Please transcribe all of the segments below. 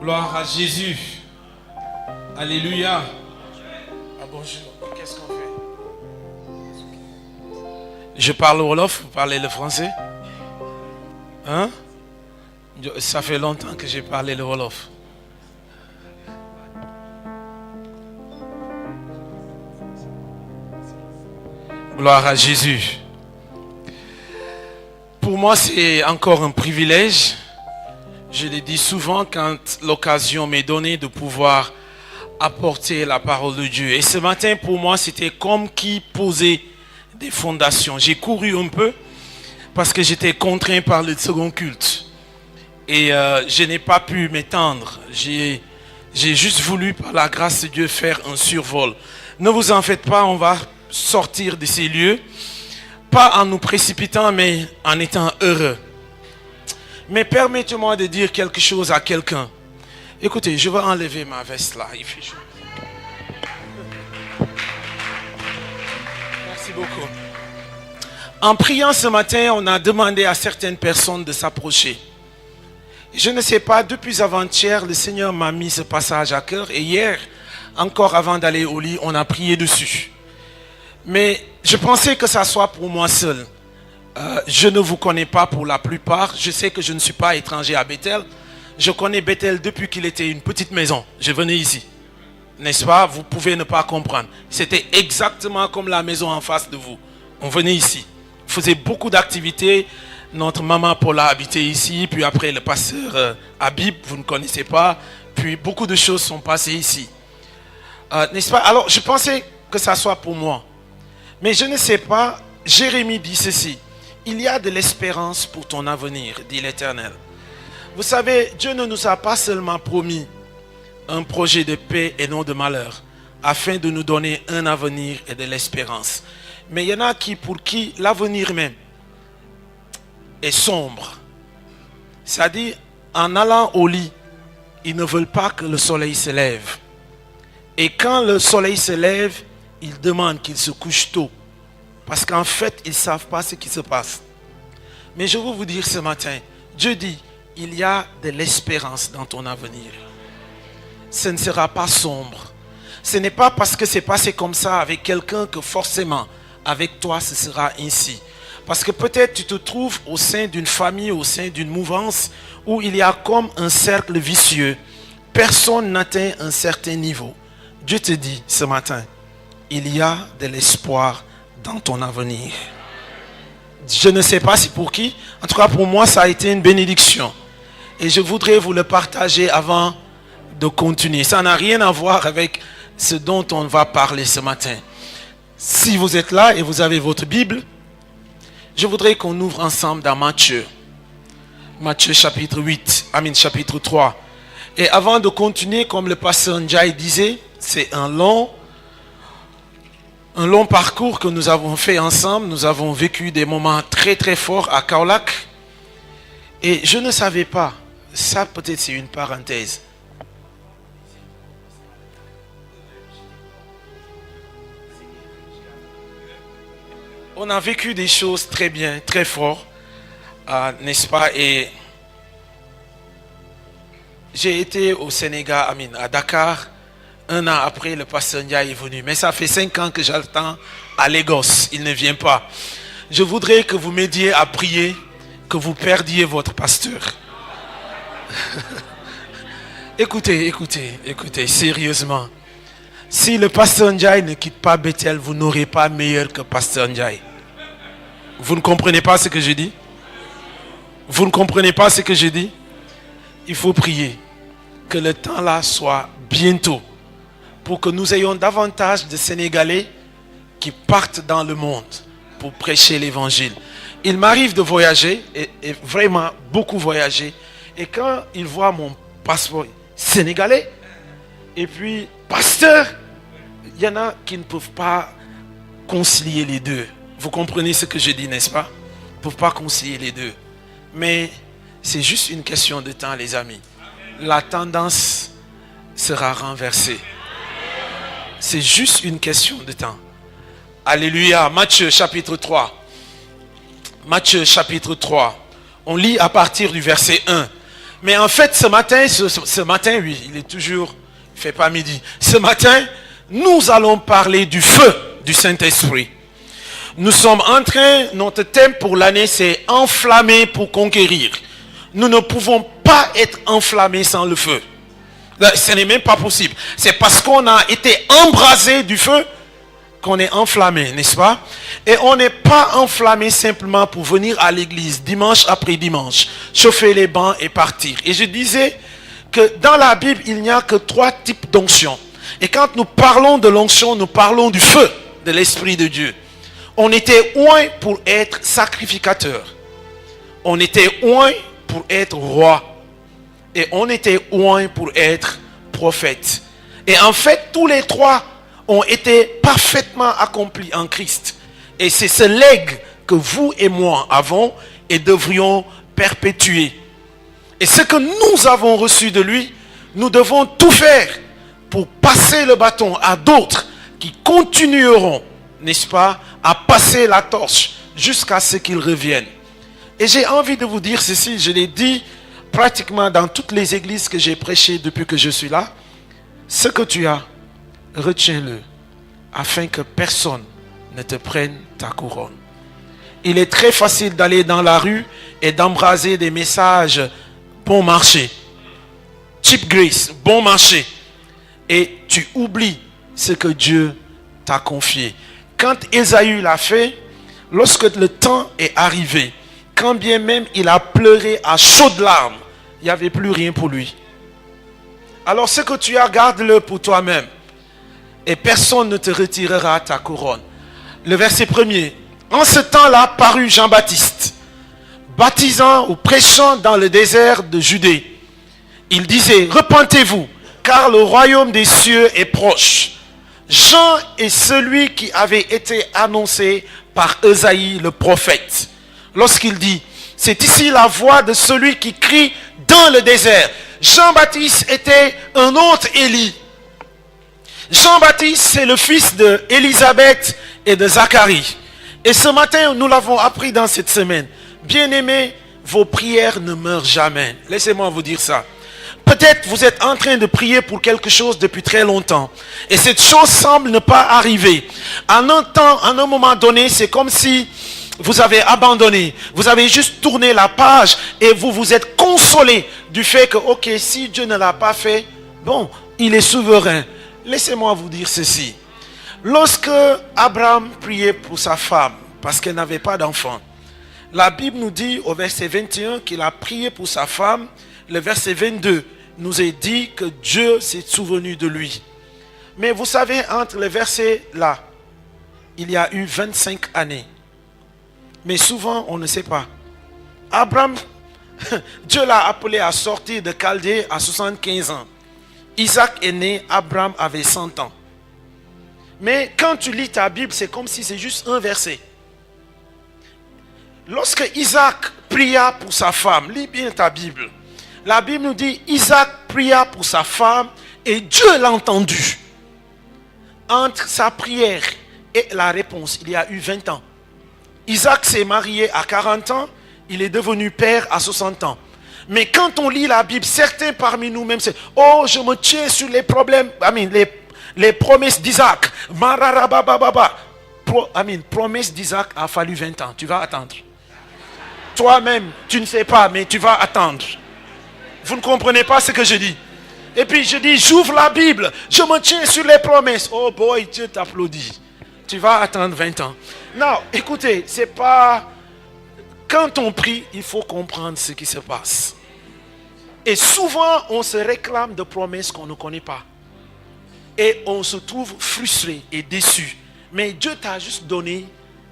Gloire à Jésus. Alléluia. Ah bonjour, qu'est-ce qu'on fait? Je parle wolof, vous parlez le français? Hein? Ça fait longtemps que j'ai parlé le wolof. Gloire à Jésus. Pour moi, c'est encore un privilège. Je le dis souvent quand l'occasion m'est donnée de pouvoir apporter la parole de Dieu. Et ce matin, pour moi, c'était comme qui posait des fondations. J'ai couru un peu parce que j'étais contraint par le second culte. Et je n'ai pas pu m'étendre. J'ai juste voulu, par la grâce de Dieu, faire un survol. Ne vous en faites pas, on va sortir de ces lieux. Pas en nous précipitant, mais en étant heureux. Mais permettez-moi de dire quelque chose à quelqu'un. Écoutez, je vais enlever ma veste là. Il fait chaud. Merci beaucoup. En priant ce matin, on a demandé à certaines personnes de s'approcher. Je ne sais pas, depuis avant-hier, le Seigneur m'a mis ce passage à cœur. Et hier, encore avant d'aller au lit, on a prié dessus. Mais je pensais que ça soit pour moi seul. Je ne vous connais pas pour la plupart. Je sais que je ne suis pas étranger à Bethel. Je connais Bethel depuis qu'il était une petite maison. Je venais ici. N'est-ce pas? Vous pouvez ne pas comprendre. C'était exactement comme la maison en face de vous. On venait ici. On faisait beaucoup d'activités. Notre maman Paula habitait ici. Puis après le pasteur Habib, vous ne connaissez pas. Puis beaucoup de choses sont passées ici. N'est-ce pas? Alors je pensais que ça soit pour moi. Mais je ne sais pas. Jérémie dit ceci. Il y a de l'espérance pour ton avenir, dit l'Éternel. Vous savez, Dieu ne nous a pas seulement promis un projet de paix et non de malheur, afin de nous donner un avenir et de l'espérance. Mais il y en a pour qui l'avenir même est sombre. C'est-à-dire, en allant au lit, ils ne veulent pas que le soleil se lève. Et quand le soleil se lève, ils demandent qu'il se couche tôt. Parce qu'en fait, ils ne savent pas ce qui se passe. Mais je veux vous dire ce matin, Dieu dit, il y a de l'espérance dans ton avenir. Ce ne sera pas sombre. Ce n'est pas parce que c'est passé comme ça avec quelqu'un que forcément, avec toi, ce sera ainsi. Parce que peut-être tu te trouves au sein d'une famille, au sein d'une mouvance, où il y a comme un cercle vicieux. Personne n'atteint un certain niveau. Dieu te dit ce matin, il y a de l'espoir dans ton avenir. Je ne sais pas si pour qui. En tout cas, pour moi, ça a été une bénédiction. Et je voudrais vous le partager avant de continuer. Ça n'a rien à voir avec ce dont on va parler ce matin. Si vous êtes là et vous avez votre Bible, je voudrais qu'on ouvre ensemble dans Matthieu. Matthieu chapitre 3. Et avant de continuer, comme le pasteur Ndiaye disait, c'est un long parcours que nous avons fait ensemble. Nous avons vécu des moments très très forts à Kaolack. Et je ne savais pas, ça peut-être c'est une parenthèse. On a vécu des choses très bien, très fortes, n'est-ce pas? Et j'ai été au Sénégal, à Dakar. Un an après, le pasteur Ndiaye est venu. Mais ça fait 5 ans que j'attends à Lagos. Il ne vient pas. Je voudrais que vous m'aidiez à prier, que vous perdiez votre pasteur. Écoutez, sérieusement. Si le pasteur Ndiaye ne quitte pas Bethel, vous n'aurez pas meilleur que pasteur Ndiaye. Vous ne comprenez pas ce que je dis? Vous ne comprenez pas ce que je dis? Il faut prier que le temps là soit bientôt, pour que nous ayons davantage de Sénégalais qui partent dans le monde pour prêcher l'évangile. Il m'arrive de voyager, et vraiment beaucoup voyager, et quand ils voient mon passeport sénégalais, et puis pasteur, il y en a qui ne peuvent pas concilier les deux. Vous comprenez ce que je dis, n'est-ce pas? Ils ne peuvent pas concilier les deux. Mais c'est juste une question de temps, les amis. La tendance sera renversée. C'est juste une question de temps. Alléluia. Matthieu chapitre 3. Matthieu chapitre 3. On lit à partir du verset 1. Mais en fait, ce matin, oui, il est toujours, il ne fait pas midi. Ce matin, nous allons parler du feu du Saint-Esprit. Nous sommes en train, notre thème pour l'année, c'est enflammer pour conquérir. Nous ne pouvons pas être enflammés sans le feu. Ce n'est même pas possible. C'est parce qu'on a été embrasé du feu qu'on est enflammé, n'est-ce pas? Et on n'est pas enflammé simplement pour venir à l'église dimanche après dimanche, chauffer les bancs et partir. Et je disais que dans la Bible, il n'y a que 3 types d'onction. Et quand nous parlons de l'onction, nous parlons du feu de l'Esprit de Dieu. On était oint pour être sacrificateur. On était oint pour être roi. Et on était oint pour être prophète. Et en fait, tous les 3 ont été parfaitement accomplis en Christ. Et c'est ce legs que vous et moi avons et devrions perpétuer. Et ce que nous avons reçu de lui, nous devons tout faire pour passer le bâton à d'autres qui continueront, n'est-ce pas, à passer la torche jusqu'à ce qu'ils reviennent. Et j'ai envie de vous dire ceci, je l'ai dit pratiquement dans toutes les églises que j'ai prêchées depuis que je suis là. Ce que tu as, retiens-le, afin que personne ne te prenne ta couronne. Il est très facile d'aller dans la rue et d'embraser des messages bon marché, cheap grace, bon marché, et tu oublies ce que Dieu t'a confié. Quand Ésaü l'a fait, lorsque le temps est arrivé, quand bien même il a pleuré à chaudes larmes, il n'y avait plus rien pour lui. Alors ce que tu as, garde-le pour toi-même. Et personne ne te retirera ta couronne. Le verset 1er. En ce temps-là parut Jean-Baptiste, baptisant ou prêchant dans le désert de Judée. Il disait, repentez-vous, car le royaume des cieux est proche. Jean est celui qui avait été annoncé par Ésaïe le prophète. Lorsqu'il dit, c'est ici la voix de celui qui crie dans le désert. Jean-Baptiste était un autre Élie. Jean-Baptiste, c'est le fils d'Élisabeth et de Zacharie. Et ce matin, nous l'avons appris dans cette semaine. Bien-aimés, vos prières ne meurent jamais. Laissez-moi vous dire ça. Peut-être vous êtes en train de prier pour quelque chose depuis très longtemps. Et cette chose semble ne pas arriver. À un moment donné, c'est comme si vous avez abandonné. Vous avez juste tourné la page et vous vous êtes consolé du fait que, ok, si Dieu ne l'a pas fait, bon, il est souverain. Laissez-moi vous dire ceci. Lorsque Abraham priait pour sa femme, parce qu'elle n'avait pas d'enfant, la Bible nous dit au verset 21 qu'il a prié pour sa femme. Le verset 22 nous est dit que Dieu s'est souvenu de lui. Mais vous savez, entre les versets là, il y a eu 25 années. Mais souvent, on ne sait pas. Abraham, Dieu l'a appelé à sortir de Chaldée à 75 ans. Isaac est né, Abraham avait 100 ans. Mais quand tu lis ta Bible, c'est comme si c'est juste un verset. Lorsque Isaac pria pour sa femme, lis bien ta Bible. La Bible nous dit, Isaac pria pour sa femme et Dieu l'a entendu. Entre sa prière et la réponse, il y a eu 20 ans. Isaac s'est marié à 40 ans, il est devenu père à 60 ans. Mais quand on lit la Bible, certains parmi nous même, c'est « Oh, je me tiens sur les problèmes, les promesses d'Isaac. » Promesse d'Isaac a fallu 20 ans, tu vas attendre. Toi-même, tu ne sais pas, mais tu vas attendre. Vous ne comprenez pas ce que je dis. Et puis je dis, j'ouvre la Bible, je me tiens sur les promesses. Oh boy, Dieu t'applaudit. Tu vas attendre 20 ans. Non, écoutez, c'est pas... Quand on prie, il faut comprendre ce qui se passe. Et souvent, on se réclame de promesses qu'on ne connaît pas. Et on se trouve frustré et déçu. Mais Dieu t'a juste donné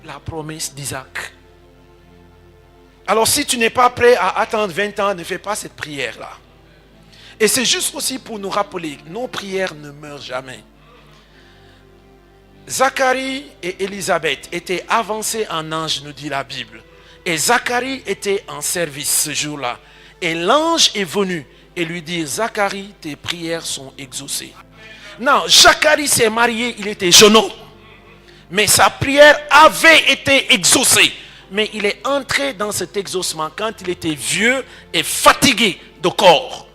la promesse d'Isaac. Alors si tu n'es pas prêt à attendre 20 ans, ne fais pas cette prière-là. Et c'est juste aussi pour nous rappeler que nos prières ne meurent jamais. Zacharie et Élisabeth étaient avancés en ange, nous dit la Bible. Et Zacharie était en service ce jour-là. Et l'ange est venu et lui dit, Zacharie, tes prières sont exaucées. Non, Zacharie s'est marié, il était jeune homme. Mais sa prière avait été exaucée. mais il est entré dans cet exaucement quand il était vieux et fatigué de corps.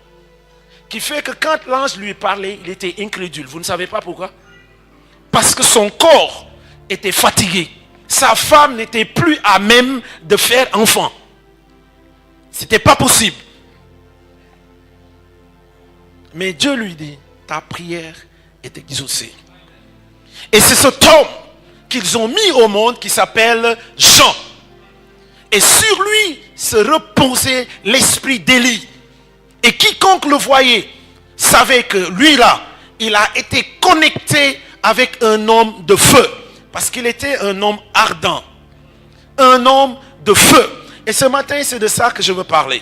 Qui fait que quand l'ange lui parlait, il était incrédule. Vous ne savez pas pourquoi? Parce que son corps était fatigué. Sa femme n'était plus à même de faire enfant. C'était pas possible. Mais Dieu lui dit, ta prière est exaucée. Et c'est cet homme qu'ils ont mis au monde qui s'appelle Jean. Et sur lui se reposait l'esprit d'Élie. Et quiconque le voyait savait que lui là, il a été connecté avec un homme de feu. Parce qu'il était un homme ardent. Un homme de feu. Et ce matin, c'est de ça que je veux parler.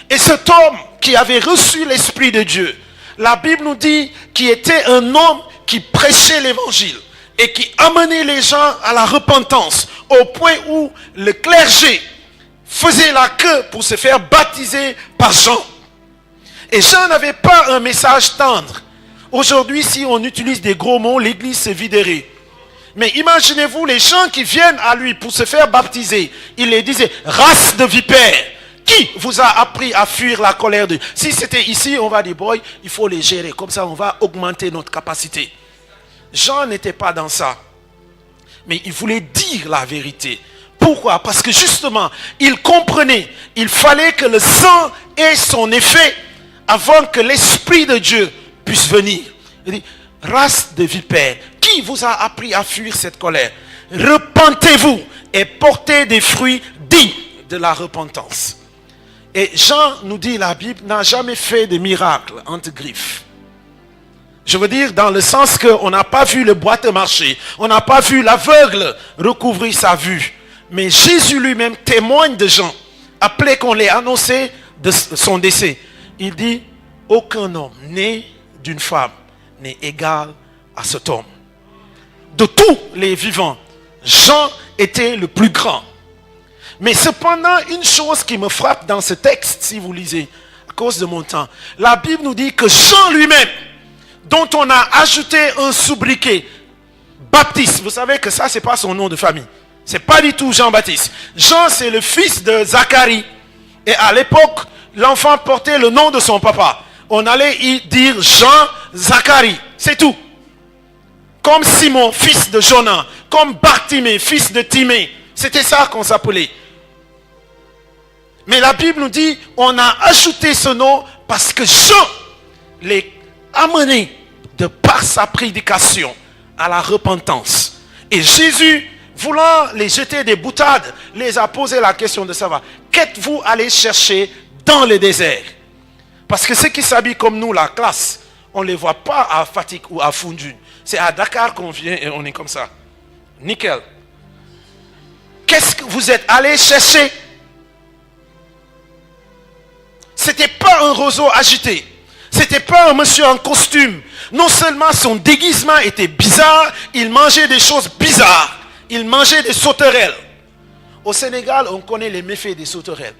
Et cet homme qui avait reçu l'Esprit de Dieu, la Bible nous dit qu'il était un homme qui prêchait l'évangile et qui amenait les gens à la repentance au point où le clergé faisait la queue pour se faire baptiser par Jean. Et Jean n'avait pas un message tendre. Aujourd'hui, si on utilise des gros mots, l'église se viderait. Mais imaginez-vous les gens qui viennent à lui pour se faire baptiser. Il les disait, race de vipères. Qui vous a appris à fuir la colère de Dieu? Si c'était ici, on va dire, boy, il faut les gérer. Comme ça, on va augmenter notre capacité. Jean n'était pas dans ça. Mais il voulait dire la vérité. Pourquoi? Parce que justement, il comprenait. Il fallait que le sang ait son effet avant que l'Esprit de Dieu puisse venir. Il dit, race de vipères, qui vous a appris à fuir cette colère? Repentez-vous et portez des fruits dignes de la repentance. Et Jean nous dit, la Bible n'a jamais fait de miracle entre griffes. Je veux dire dans le sens qu'on n'a pas vu le boiteux marcher, on n'a pas vu l'aveugle recouvrir sa vue. Mais Jésus lui-même témoigne de Jean, après qu'on l'ait annoncé de son décès. Il dit, aucun homme né d'une femme n'est égal à cet homme. De tous les vivants, Jean était le plus grand. Mais cependant, une chose qui me frappe dans ce texte, si vous lisez, à cause de mon temps, la Bible nous dit que Jean lui-même, dont on a ajouté un sobriquet, Baptiste, vous savez que ça, c'est pas son nom de famille. C'est pas du tout Jean-Baptiste. Jean, c'est le fils de Zacharie. Et à l'époque, l'enfant portait le nom de son papa. On allait y dire Jean-Zacharie. C'est tout. Comme Simon, fils de Jonas. Comme Bartimée, fils de Timée. C'était ça qu'on s'appelait. Mais la Bible nous dit, on a ajouté ce nom parce que Jean les a menés de par sa prédication à la repentance. Et Jésus, voulant les jeter des boutades, les a posé la question de savoir, qu'êtes-vous allé chercher dans le désert? Parce que ceux qui s'habillent comme nous, la classe, on ne les voit pas à Fatick ou à Foundiougne. C'est à Dakar qu'on vient et on est comme ça. Nickel. Qu'est-ce que vous êtes allé chercher? C'était pas un roseau agité. C'était pas un monsieur en costume. Non seulement son déguisement était bizarre, il mangeait des choses bizarres. Il mangeait des sauterelles. Au Sénégal, on connaît les méfaits des sauterelles.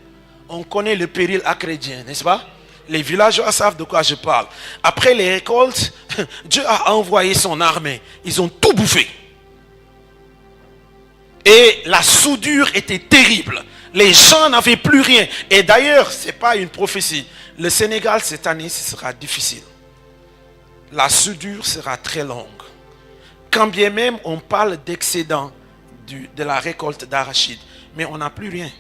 On connaît le péril acrédien, n'est-ce pas? Les villageois savent de quoi je parle. Après les récoltes, Dieu a envoyé son armée. Ils ont tout bouffé. Et la soudure était terrible. Les gens n'avaient plus rien. Et d'ailleurs, ce n'est pas une prophétie. Le Sénégal, cette année, ce sera difficile. La soudure sera très longue. Quand bien même on parle d'excédent de la récolte d'arachide, mais on n'a plus rien.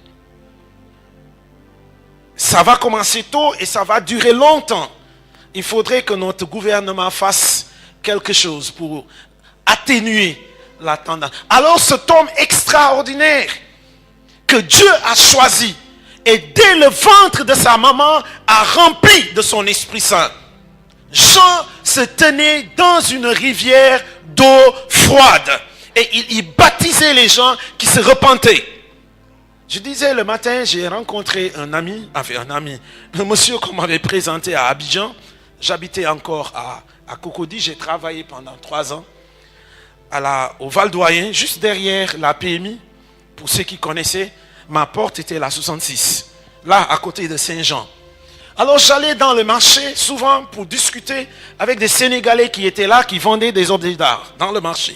Ça va commencer tôt et ça va durer longtemps. Il faudrait que notre gouvernement fasse quelque chose pour atténuer la tendance. Alors cet homme extraordinaire que Dieu a choisi et dès le ventre de sa maman a rempli de son Esprit Saint. Jean se tenait dans une rivière d'eau froide et il y baptisait les gens qui se repentaient. Je disais le matin, j'ai rencontré un ami, le monsieur qu'on m'avait présenté à Abidjan. J'habitais encore à Cocody, j'ai travaillé pendant 3 ans au Val-Doyen, juste derrière la PMI. Pour ceux qui connaissaient, ma porte était la 66, là à côté de Saint-Jean. Alors j'allais dans le marché souvent pour discuter avec des Sénégalais qui étaient là, qui vendaient des objets d'art dans le marché.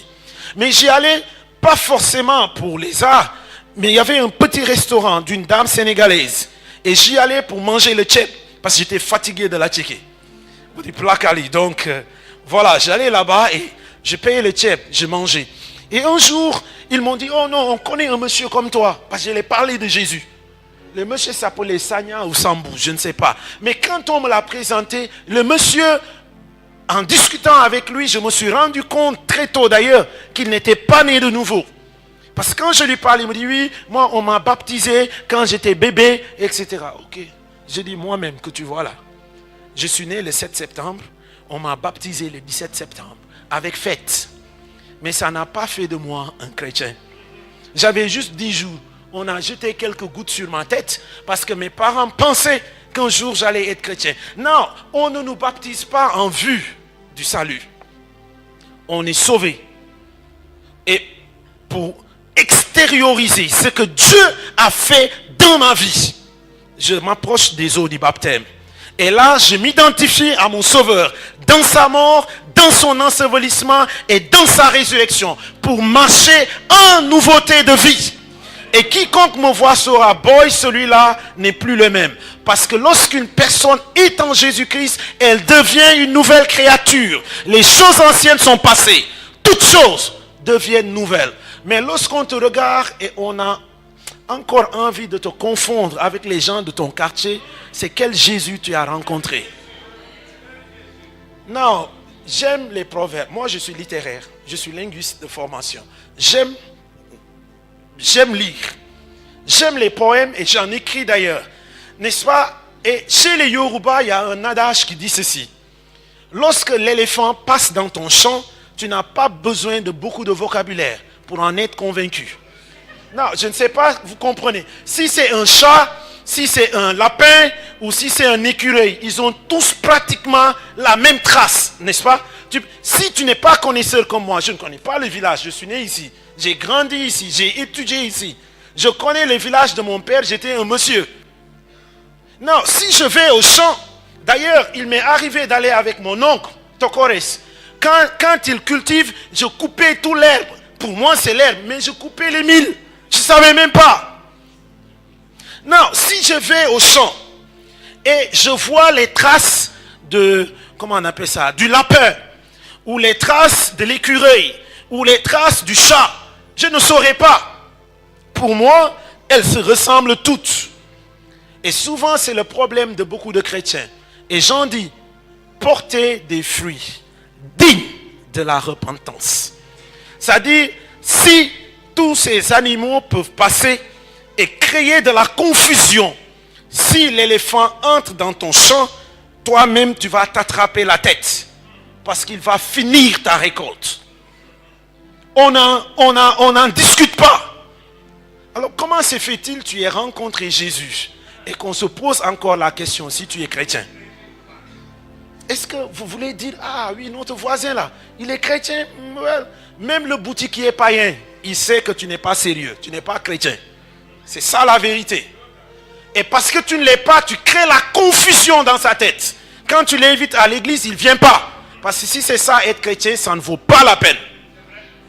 Mais j'y allais pas forcément pour les arts, Mais il y avait un petit restaurant d'une dame sénégalaise. Et j'y allais pour manger le tchèp parce que j'étais fatigué de la tchéquée. Donc, voilà, j'allais là-bas et je payais le tchèp, je mangeais. Et un jour, ils m'ont dit, oh non, on connaît un monsieur comme toi. Parce que je l'ai parlé de Jésus. Le monsieur s'appelait Sanya ou Sambou, je ne sais pas. Mais quand on me l'a présenté, le monsieur, en discutant avec lui, je me suis rendu compte très tôt d'ailleurs qu'il n'était pas né de nouveau. Parce que quand je lui parle, il me dit, oui, moi on m'a baptisé quand j'étais bébé, etc. Ok, je dis moi-même que tu vois là. Je suis né le 7 septembre, on m'a baptisé le 17 septembre, avec fête. Mais ça n'a pas fait de moi un chrétien. J'avais juste 10 jours. On a jeté quelques gouttes sur ma tête parce que mes parents pensaient qu'un jour j'allais être chrétien. Non, on ne nous baptise pas en vue du salut. On est sauvé. Et pour extérioriser ce que Dieu a fait dans ma vie, je m'approche des eaux du baptême. Et là, je m'identifie à mon Sauveur dans sa mort, dans son ensevelissement et dans sa résurrection pour marcher en nouveauté de vie. Et quiconque me voit saura, boy, celui-là n'est plus le même. Parce que lorsqu'une personne est en Jésus-Christ, elle devient une nouvelle créature. Les choses anciennes sont passées. Toutes choses deviennent nouvelles. Mais lorsqu'on te regarde et on a encore envie de te confondre avec les gens de ton quartier, c'est quel Jésus tu as rencontré? Non, j'aime les proverbes. Moi, je suis littéraire. Je suis linguiste de formation. J'aime lire. J'aime les poèmes et j'en écris d'ailleurs. N'est-ce pas? Et chez les Yoruba, il y a un adage qui dit ceci. Lorsque l'éléphant passe dans ton champ, tu n'as pas besoin de beaucoup de vocabulaire pour en être convaincu. Non, je ne sais pas, vous comprenez. Si c'est un chat, si c'est un lapin ou si c'est un écureuil, ils ont tous pratiquement la même trace, n'est-ce pas? Si tu n'es pas connaisseur comme moi, je ne connais pas le village, je suis né ici, j'ai grandi ici, j'ai étudié ici. Je connais le village de mon père, j'étais un monsieur. Non, si je vais au champ, d'ailleurs, il m'est arrivé d'aller avec mon oncle, Tokores. Quand il cultive, je coupais tout l'herbe. Pour moi, c'est l'herbe, mais je coupais les milles. Je ne savais même pas. Non, si je vais au champ et je vois les traces de, comment on appelle ça, du lapin, ou les traces de l'écureuil, ou les traces du chat, je ne saurais pas. Pour moi, elles se ressemblent toutes. Et souvent, c'est le problème de beaucoup de chrétiens. Et Jean dit, portez des fruits dignes de la repentance. C'est-à-dire, si tous ces animaux peuvent passer et créer de la confusion, si l'éléphant entre dans ton champ, toi-même, tu vas t'attraper la tête. Parce qu'il va finir ta récolte. On n'en discute pas. Alors, comment se fait-il que tu aies rencontré Jésus et qu'on se pose encore la question si tu es chrétien? Est-ce que vous voulez dire, ah oui, notre voisin là, il est chrétien? Même le boutiquier païen, il sait que tu n'es pas sérieux, tu n'es pas chrétien. C'est ça la vérité. Et parce que tu ne l'es pas, tu crées la confusion dans sa tête. Quand tu l'invites à l'église, il ne vient pas. Parce que si c'est ça, être chrétien, ça ne vaut pas la peine.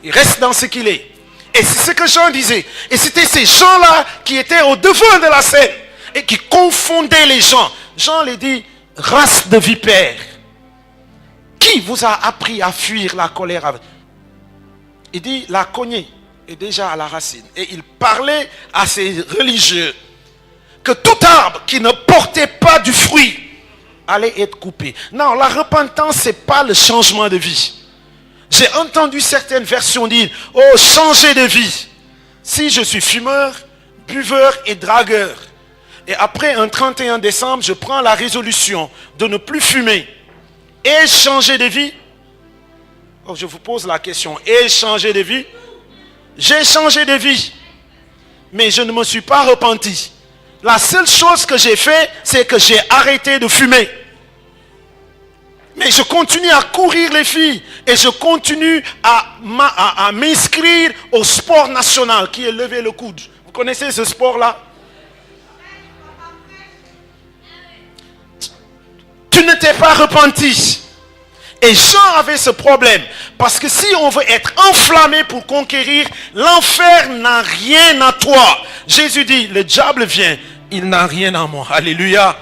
Il reste dans ce qu'il est. Et c'est ce que Jean disait. Et c'était ces gens-là qui étaient au devant de la scène et qui confondaient les gens. Jean les dit, race de vipères. Qui vous a appris à fuir la colère avec? Il dit, la cognée est déjà à la racine. Et il parlait à ces religieux que tout arbre qui ne portait pas du fruit allait être coupé. Non, la repentance, ce n'est pas le changement de vie. J'ai entendu certaines versions dire, oh, changer de vie. Si je suis fumeur, buveur et dragueur, et après un 31 décembre, je prends la résolution de ne plus fumer, et changer de vie. Oh, je vous pose la question, et changer de vie? J'ai changé de vie, mais je ne me suis pas repenti. La seule chose que j'ai fait, c'est que j'ai arrêté de fumer. Mais je continue à courir les filles et je continue à m'inscrire au sport national qui est lever le coude. Vous connaissez ce sport-là? Tu ne t'es pas repenti. Et Jean avait ce problème. Parce que si on veut être enflammé pour conquérir, l'enfer n'a rien à toi. Jésus dit, le diable vient, il n'a rien à moi. Alléluia.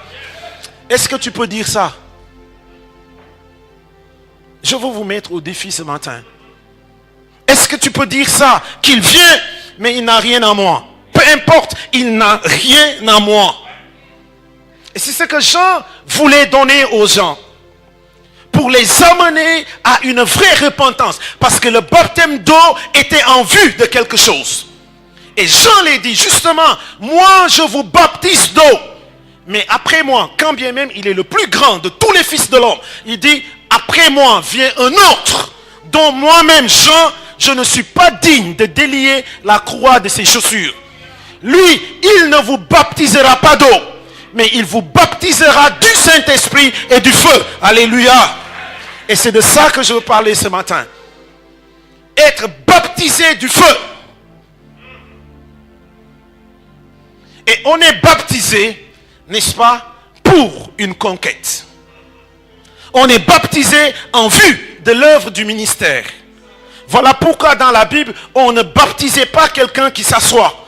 Est-ce que tu peux dire ça? Je veux vous mettre au défi ce matin. Est-ce que tu peux dire ça? Qu'il vient, mais il n'a rien à moi. Peu importe, il n'a rien à moi. Et c'est ce que Jean voulait donner aux gens. Pour les amener à une vraie repentance. Parce que le baptême d'eau était en vue de quelque chose. Et Jean l'a dit, justement, moi je vous baptise d'eau. Mais après moi, quand bien même il est le plus grand de tous les fils de l'homme, il dit, après moi vient un autre, dont moi-même, Jean, je ne suis pas digne de délier la croix de ses chaussures. Lui, il ne vous baptisera pas d'eau, mais il vous baptisera du Saint-Esprit et du feu. Alléluia. Et c'est de ça que je veux parler ce matin. Être baptisé du feu. Et on est baptisé, n'est-ce pas, pour une conquête. On est baptisé en vue de l'œuvre du ministère. Voilà pourquoi dans la Bible, on ne baptisait pas quelqu'un qui s'assoit.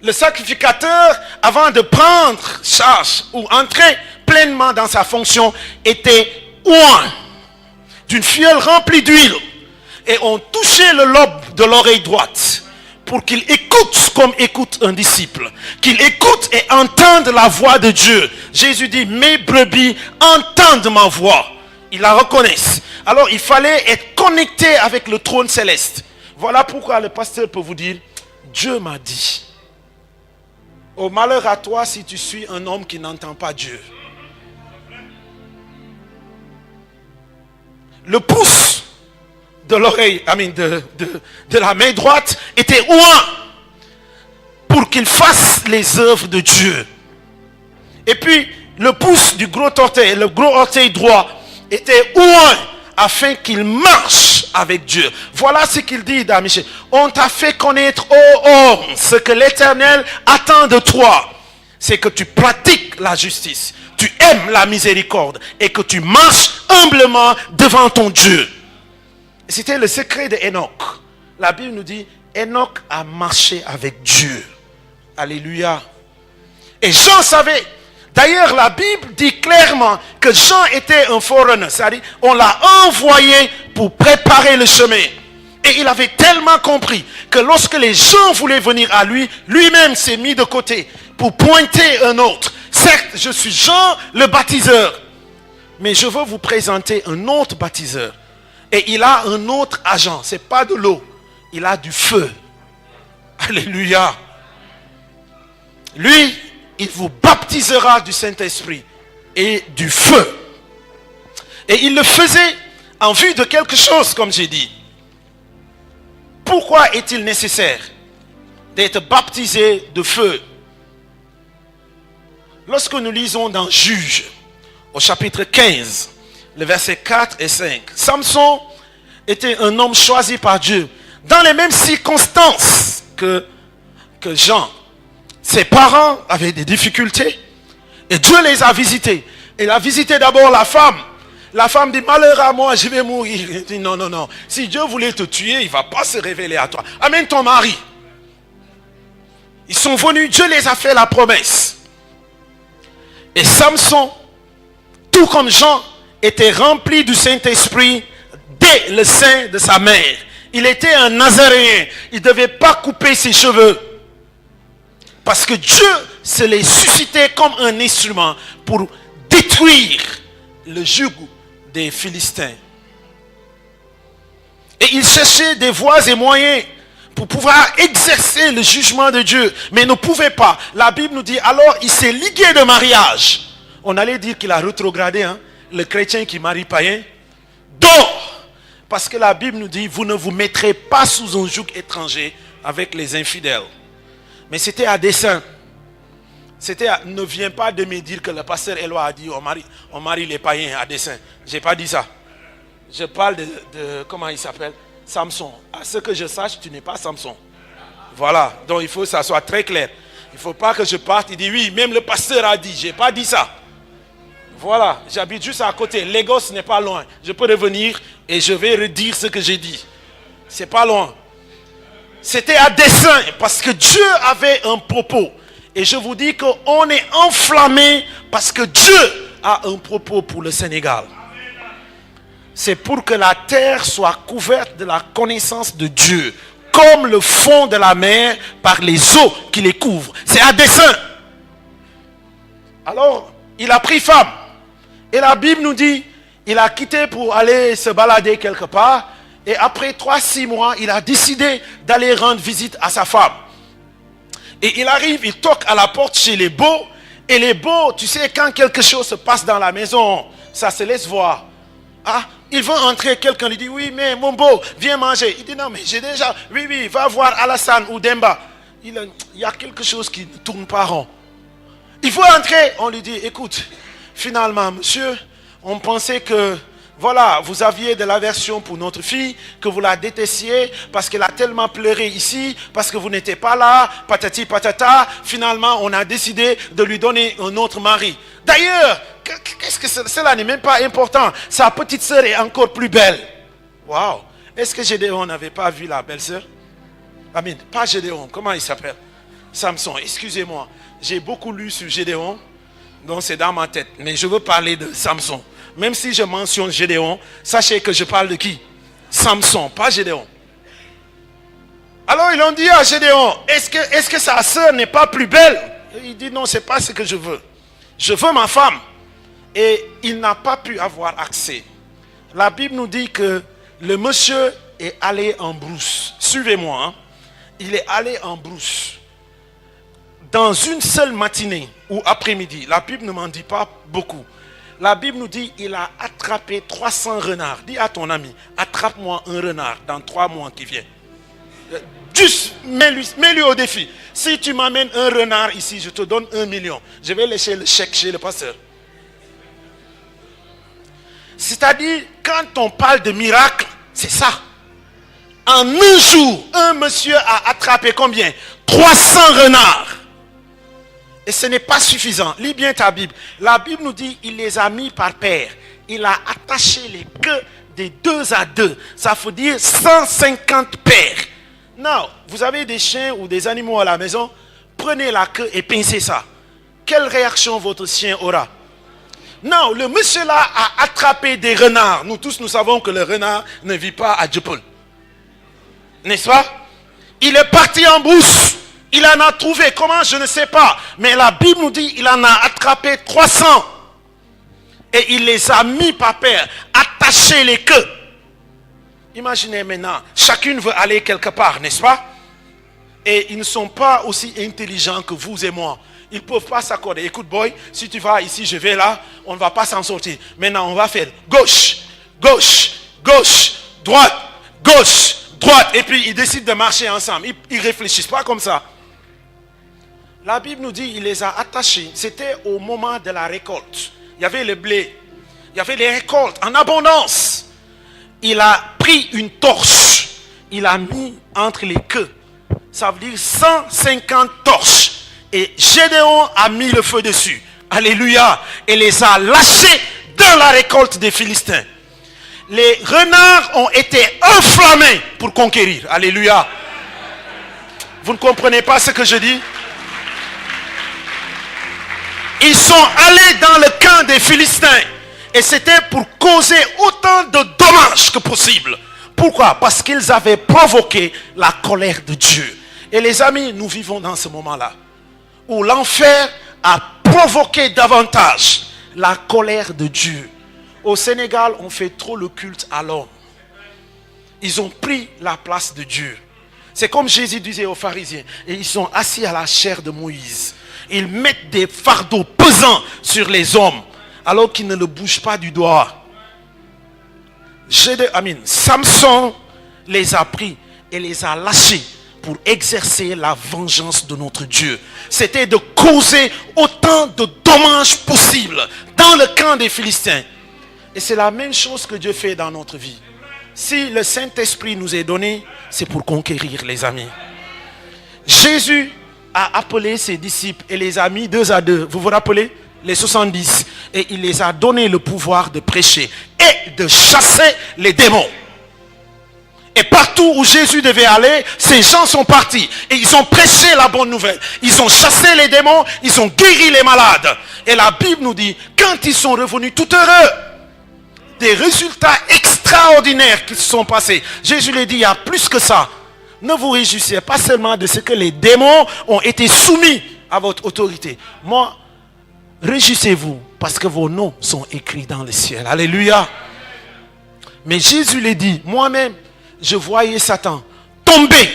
Le sacrificateur, avant de prendre charge ou entrer pleinement dans sa fonction, était oint d'une fiole remplie d'huile. Et on touchait le lobe de l'oreille droite pour qu'il écoute comme écoute un disciple. Qu'il écoute et entende la voix de Dieu. Jésus dit, mes brebis entendent ma voix. Ils la reconnaissent. Alors il fallait être connecté avec le trône céleste. Voilà pourquoi le pasteur peut vous dire, Dieu m'a dit. Au malheur à toi si tu suis un homme qui n'entend pas Dieu. Le pouce de l'oreille, de la main droite était oint pour qu'il fasse les œuvres de Dieu. Et puis le pouce du gros orteil, le gros orteil droit était oint afin qu'il marche avec Dieu. Voilà ce qu'il dit dans Michée. On t'a fait connaître, ô homme, ce que l'Éternel attend de toi. C'est que tu pratiques la justice, tu aimes la miséricorde et que tu marches humblement devant ton Dieu. C'était le secret de Enoch. La Bible nous dit, Enoch a marché avec Dieu. Alléluia. Et Jean savait. D'ailleurs, la Bible dit clairement que Jean était un forerunner. C'est-à-dire, on l'a envoyé pour préparer le chemin. Et il avait tellement compris que lorsque les gens voulaient venir à lui, lui-même s'est mis de côté pour pointer un autre. Certes, je suis Jean le baptiseur. Mais je veux vous présenter un autre baptiseur. Et il a un autre agent. Ce n'est pas de l'eau. Il a du feu. Alléluia. Lui, il vous baptisera du Saint-Esprit et du feu. Et il le faisait en vue de quelque chose, comme j'ai dit. Pourquoi est-il nécessaire d'être baptisé de feu? Lorsque nous lisons dans Juges, au chapitre 15, le verset 4 et 5, Samson était un homme choisi par Dieu dans les mêmes circonstances que Jean. Ses parents avaient des difficultés et Dieu les a visités. Il a visité d'abord la femme. La femme dit, malheur à moi, je vais mourir. Il dit, non, non, non. Si Dieu voulait te tuer, il ne va pas se révéler à toi. Amène ton mari. Ils sont venus, Dieu les a fait la promesse. Et Samson, tout comme Jean, était rempli du Saint-Esprit dès le sein de sa mère. Il était un Nazaréen. Il ne devait pas couper ses cheveux. Parce que Dieu se les suscitait comme un instrument pour détruire le joug des Philistins. Et il cherchait des voies et moyens pour pouvoir exercer le jugement de Dieu. Mais il ne pouvait pas. La Bible nous dit, alors il s'est ligué de mariage. On allait dire qu'il a rétrogradé, le chrétien qui marie païen. Donc, parce que la Bible nous dit, vous ne vous mettrez pas sous un joug étranger avec les infidèles. Mais c'était à dessein. Ne viens pas de me dire que le pasteur Éloi a dit on marie les païens à dessein. Je n'ai pas dit ça. Je parle de comment il s'appelle, Samson. À ce que je sache, tu n'es pas Samson. Voilà. Donc il faut que ça soit très clair. Il ne faut pas que je parte et dire oui, même le pasteur a dit. Je n'ai pas dit ça. Voilà, j'habite juste à côté. Lagos n'est pas loin. Je peux revenir et je vais redire ce que j'ai dit. C'est pas loin. C'était à dessein parce que Dieu avait un propos. Et je vous dis qu'on est enflammé parce que Dieu a un propos pour le Sénégal. C'est pour que la terre soit couverte de la connaissance de Dieu, comme le fond de la mer par les eaux qui les couvrent. C'est à dessein. Alors, il a pris femme. Et la Bible nous dit, il a quitté pour aller se balader quelque part. Et après 3-6 mois, il a décidé d'aller rendre visite à sa femme. Et il arrive, il toque à la porte chez les beaux. Et les beaux, tu sais, quand quelque chose se passe dans la maison, ça se laisse voir. Ah, il veut entrer, quelqu'un lui dit, oui, mais mon beau, viens manger. Il dit, non, mais j'ai déjà, oui, va voir Alassane ou Demba. Il y a quelque chose qui ne tourne pas rond. Il faut entrer, on lui dit, écoute, finalement, monsieur, on pensait que, voilà, vous aviez de l'aversion pour notre fille, que vous la détestiez, parce qu'elle a tellement pleuré ici, parce que vous n'étiez pas là, patati patata. Finalement, on a décidé de lui donner un autre mari. D'ailleurs, qu'est-ce que cela n'est même pas important. Sa petite sœur est encore plus belle. Waouh! Est-ce que Gédéon n'avait pas vu la belle-sœur? Amen. Pas Gédéon, comment il s'appelle? Samson, excusez-moi. J'ai beaucoup lu sur Gédéon, donc c'est dans ma tête. Mais je veux parler de Samson. Même si je mentionne Gédéon, sachez que je parle de qui? Samson, pas Gédéon. Alors ils ont dit à Gédéon, est-ce que sa sœur n'est pas plus belle? Il dit non, c'est pas ce que je veux. Je veux ma femme. Et il n'a pas pu avoir accès. La Bible nous dit que le monsieur est allé en brousse. Suivez-moi. Hein. Il est allé en brousse. Dans une seule matinée ou après-midi, la Bible ne m'en dit pas beaucoup. La Bible nous dit qu'il a attrapé 300 renards. Dis à ton ami, attrape-moi un renard dans 3 mois qui viennent. Juste, mets-lui au défi. Si tu m'amènes un renard ici, je te donne 1 million. Je vais laisser le chèque chez le pasteur. C'est-à-dire, quand on parle de miracle, c'est ça. En un jour, un monsieur a attrapé combien? 300 renards. Et ce n'est pas suffisant. Lis bien ta Bible. La Bible nous dit qu'il les a mis par paire. Il a attaché les queues des 2 à 2. Ça veut dire 150 paires. Non, vous avez des chiens ou des animaux à la maison. Prenez la queue et pincez ça. Quelle réaction votre chien aura? Non, le monsieur là a attrapé des renards. Nous tous, nous savons que le renard ne vit pas à Djepol. N'est-ce pas? Il est parti en brousse. Il en a trouvé, comment, je ne sais pas. Mais la Bible nous dit qu'il en a attrapé 300. Et il les a mis par paire, attachés les queues. Imaginez maintenant, chacune veut aller quelque part, n'est-ce pas? Et ils ne sont pas aussi intelligents que vous et moi. Ils ne peuvent pas s'accorder. Écoute, boy, si tu vas ici, je vais là, on ne va pas s'en sortir. Maintenant, on va faire gauche, gauche, gauche, droite, gauche, droite. Et puis, ils décident de marcher ensemble. Ils ne réfléchissent pas comme ça. La Bible nous dit qu'il les a attachés. C'était au moment de la récolte. Il y avait le blé. Il y avait les récoltes en abondance. Il a pris une torche. Il a mis entre les queues. Ça veut dire 150 torches. Et Gédéon a mis le feu dessus. Alléluia. Et les a lâchés dans la récolte des Philistins. Les renards ont été enflammés pour conquérir. Alléluia. Vous ne comprenez pas ce que je dis? Ils sont allés dans le camp des Philistins. Et c'était pour causer autant de dommages que possible. Pourquoi? Parce qu'ils avaient provoqué la colère de Dieu. Et les amis, nous vivons dans ce moment-là. Où l'enfer a provoqué davantage la colère de Dieu. Au Sénégal, on fait trop le culte à l'homme. Ils ont pris la place de Dieu. C'est comme Jésus disait aux pharisiens. Et ils sont assis à la chair de Moïse. Ils mettent des fardeaux pesants sur les hommes. Alors qu'ils ne le bougent pas du doigt. Samson les a pris et les a lâchés pour exercer la vengeance de notre Dieu. C'était de causer autant de dommages possibles dans le camp des Philistins. Et c'est la même chose que Dieu fait dans notre vie. Si le Saint-Esprit nous est donné, c'est pour conquérir, les amis. Jésus a appelé ses disciples et les a mis 2 à 2. Vous vous rappelez? Les 70. et il les a donné le pouvoir de prêcher et de chasser les démons. Et partout où Jésus devait aller, ces gens sont partis et ils ont prêché la bonne nouvelle. Ils ont chassé les démons, ils ont guéri les malades. Et la Bible nous dit, quand ils sont revenus tout heureux, des résultats extraordinaires qui se sont passés. Jésus lui dit, il y a plus que ça. Ne vous réjouissez pas seulement de ce que les démons ont été soumis à votre autorité. Moi, réjouissez-vous parce que vos noms sont écrits dans le ciel. Alléluia. Mais Jésus lui dit, moi-même, je voyais Satan tomber.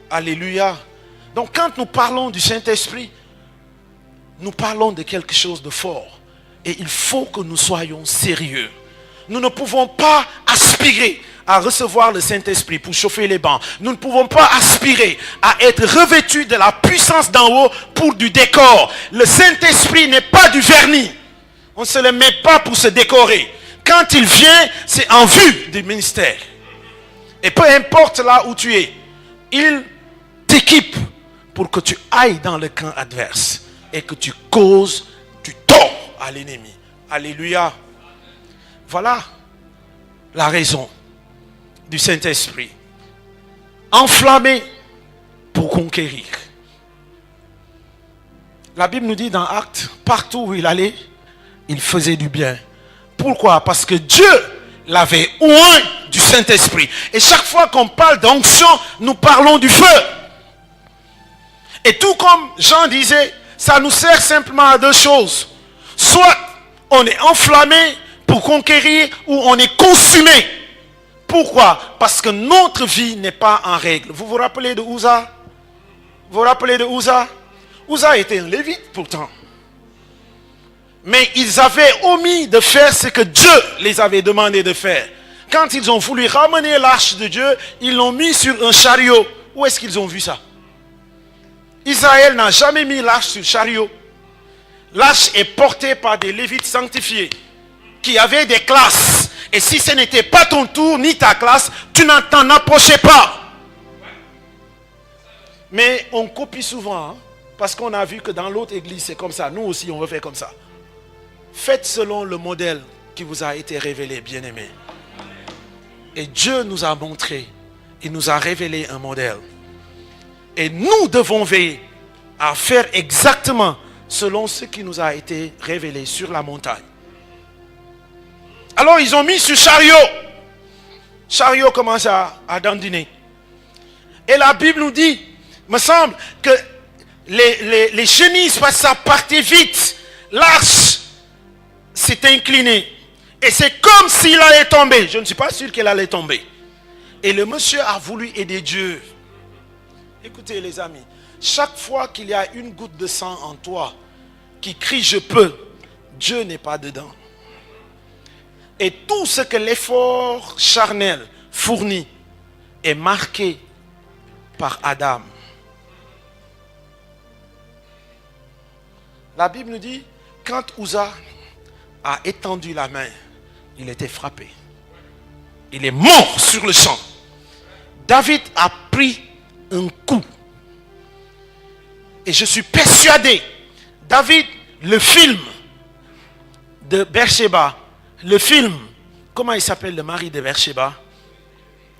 Alléluia. Donc quand nous parlons du Saint-Esprit, nous parlons de quelque chose de fort. Et il faut que nous soyons sérieux. Nous ne pouvons pas aspirer à recevoir le Saint-Esprit pour chauffer les bancs. Nous ne pouvons pas aspirer à être revêtus de la puissance d'en haut pour du décor. Le Saint-Esprit n'est pas du vernis. On ne se le met pas pour se décorer. Quand il vient, c'est en vue du ministère. Et peu importe là où tu es, il t'équipe pour que tu ailles dans le camp adverse et que tu causes du tort à l'ennemi. Alléluia. Voilà la raison du Saint-Esprit. Enflammé pour conquérir. La Bible nous dit dans Actes, partout où il allait, il faisait du bien. Pourquoi? Parce que Dieu l'avait oint du Saint-Esprit. Et chaque fois qu'on parle d'onction, nous parlons du feu. Et tout comme Jean disait, ça nous sert simplement à deux choses. Soit on est enflammé pour conquérir, ou on est consumé. Pourquoi? Parce que notre vie n'est pas en règle. Vous vous rappelez de Uza? Vous vous rappelez de Uza? Uza était un lévite pourtant. Mais ils avaient omis de faire ce que Dieu les avait demandé de faire. Quand ils ont voulu ramener l'arche de Dieu, ils l'ont mis sur un chariot. Où est-ce qu'ils ont vu ça? Israël n'a jamais mis l'arche sur le chariot. L'arche est portée par des lévites sanctifiés qui avaient des classes. Et si ce n'était pas ton tour ni ta classe, tu n'en t'en approchais pas. Mais on copie souvent, hein, parce qu'on a vu que dans l'autre église c'est comme ça. Nous aussi on veut faire comme ça. Faites selon le modèle qui vous a été révélé, bien-aimés. Et Dieu nous a montré, il nous a révélé un modèle. Et nous devons veiller à faire exactement selon ce qui nous a été révélé sur la montagne. Alors ils ont mis sur chariot. Chariot commence à dandiner. Et la Bible nous dit, me semble que les chenilles, parce que ça partait vite, l'arche s'est inclinée. Et c'est comme s'il allait tomber. Je ne suis pas sûr qu'elle allait tomber. Et le monsieur a voulu aider Dieu. Écoutez les amis, chaque fois qu'il y a une goutte de sang en toi qui crie je peux, Dieu n'est pas dedans. Et tout ce que l'effort charnel fournit est marqué par Adam. La Bible nous dit, quand Uza a étendu la main, il était frappé. Il est mort sur le champ. David a pris un coup. Et je suis persuadé, David, le film de Bersheba, le film, comment il s'appelle le mari de Bersheba?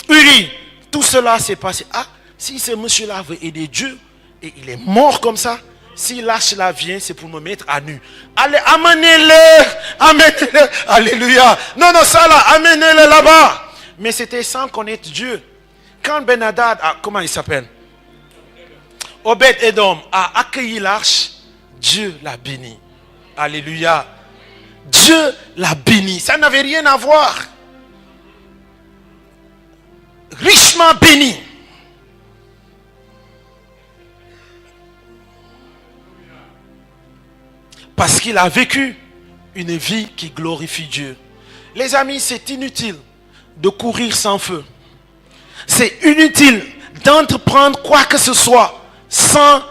Uri, tout cela s'est passé. Ah, si ce monsieur-là veut aider Dieu, et il est mort comme ça, si l'arche là vient, c'est pour me mettre à nu. Allez, amenez-le, amenez-le, alléluia. Non, ça là, amenez-le là-bas. Mais c'était sans connaître Dieu. Quand Ben-Hadad, comment il s'appelle? Obed-Edom a accueilli l'arche, Dieu l'a béni. Alléluia. Dieu l'a béni. Ça n'avait rien à voir. Richement béni. Parce qu'il a vécu une vie qui glorifie Dieu. Les amis, c'est inutile de courir sans feu. C'est inutile d'entreprendre quoi que ce soit sans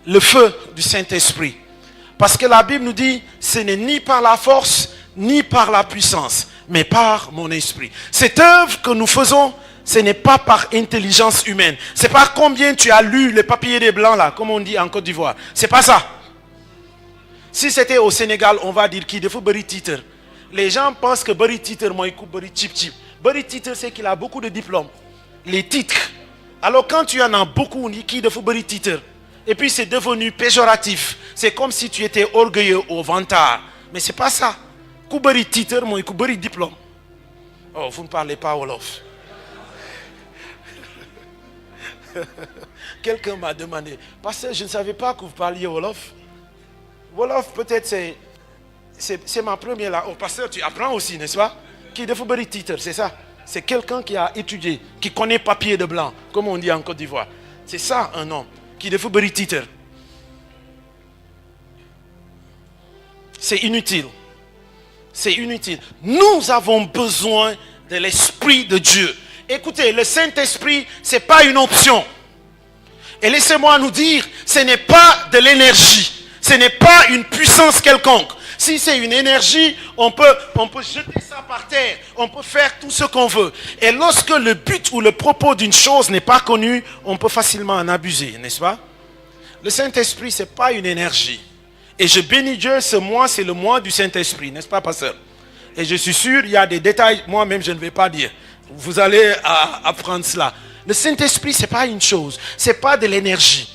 le feu du Saint-Esprit. Parce que la Bible nous dit, ce n'est ni par la force, ni par la puissance, mais par mon esprit. Cette œuvre que nous faisons, ce n'est pas par intelligence humaine. C'est pas combien tu as lu le papier des blancs là, comme on dit en Côte d'Ivoire. C'est pas ça. Si c'était au Sénégal, on va dire qu'il faut bari titre. Les gens pensent que bari titre, moi, il coupe bari chip chip. Bari titre, c'est qu'il a beaucoup de diplômes. Les titres. Alors quand tu en as beaucoup, il faut bari titre. Et puis c'est devenu péjoratif. C'est comme si tu étais orgueilleux au vantard. Mais c'est pas ça. Koubari titre, moi, koubari diplôme. Oh, vous ne parlez pas Wolof. Quelqu'un m'a demandé, pasteur, je ne savais pas que vous parliez Wolof. Wolof, peut-être c'est ma première là. Oh, pasteur, tu apprends aussi, n'est-ce pas? Qui de Foubari titre, c'est ça. C'est quelqu'un qui a étudié, qui connaît papier de blanc, comme on dit en Côte d'Ivoire. C'est ça un homme, qui de Foubari titre. C'est inutile. C'est inutile. Nous avons besoin de l'Esprit de Dieu. Écoutez, le Saint-Esprit, ce n'est pas une option. Et laissez-moi nous dire, ce n'est pas de l'énergie. Ce n'est pas une puissance quelconque. Si c'est une énergie, on peut jeter ça par terre. On peut faire tout ce qu'on veut. Et lorsque le but ou le propos d'une chose n'est pas connu, on peut facilement en abuser, n'est-ce pas? Le Saint-Esprit, ce n'est pas une énergie. Et je bénis Dieu, ce mois, c'est le mois du Saint-Esprit, n'est-ce pas, pasteur? Et je suis sûr, il y a des détails, moi-même, je ne vais pas dire. Vous allez apprendre cela. Le Saint-Esprit, ce n'est pas une chose. Ce n'est pas de l'énergie.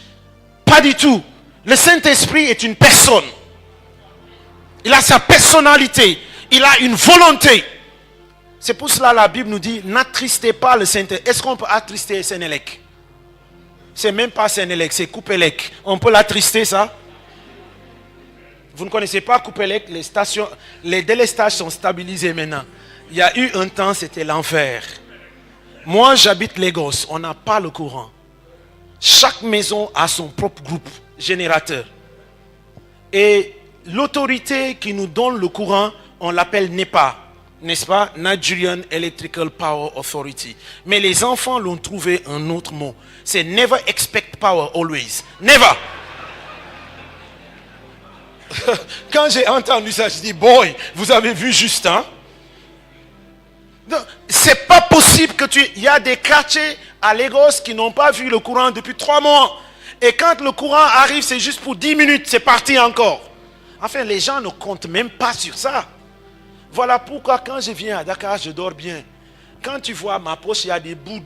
Pas du tout. Le Saint-Esprit est une personne. Il a sa personnalité. Il a une volonté. C'est pour cela que la Bible nous dit, n'attristez pas le Saint-Esprit. Est-ce qu'on peut attrister Sénélec? C'est même pas Sénélec, c'est Coupélec. On peut l'attrister, ça? Vous ne connaissez pas Coupélec, les délestages sont stabilisés maintenant. Il y a eu un temps, c'était l'enfer. Moi, j'habite Lagos, on n'a pas le courant. Chaque maison a son propre groupe générateur. Et l'autorité qui nous donne le courant, on l'appelle NEPA, n'est-ce pas? Nigerian Electrical Power Authority. Mais les enfants l'ont trouvé un autre mot. C'est never expect power always. Never. Quand j'ai entendu ça, je dis, boy, vous avez vu Justin? C'est pas possible que il y a des quartiers à Lagos qui n'ont pas vu le courant depuis 3 mois. Et quand le courant arrive, c'est juste pour 10 minutes, c'est parti encore. Enfin, les gens ne comptent même pas sur ça. Voilà pourquoi quand je viens à Dakar, je dors bien. Quand tu vois ma poche, il y a des bouts,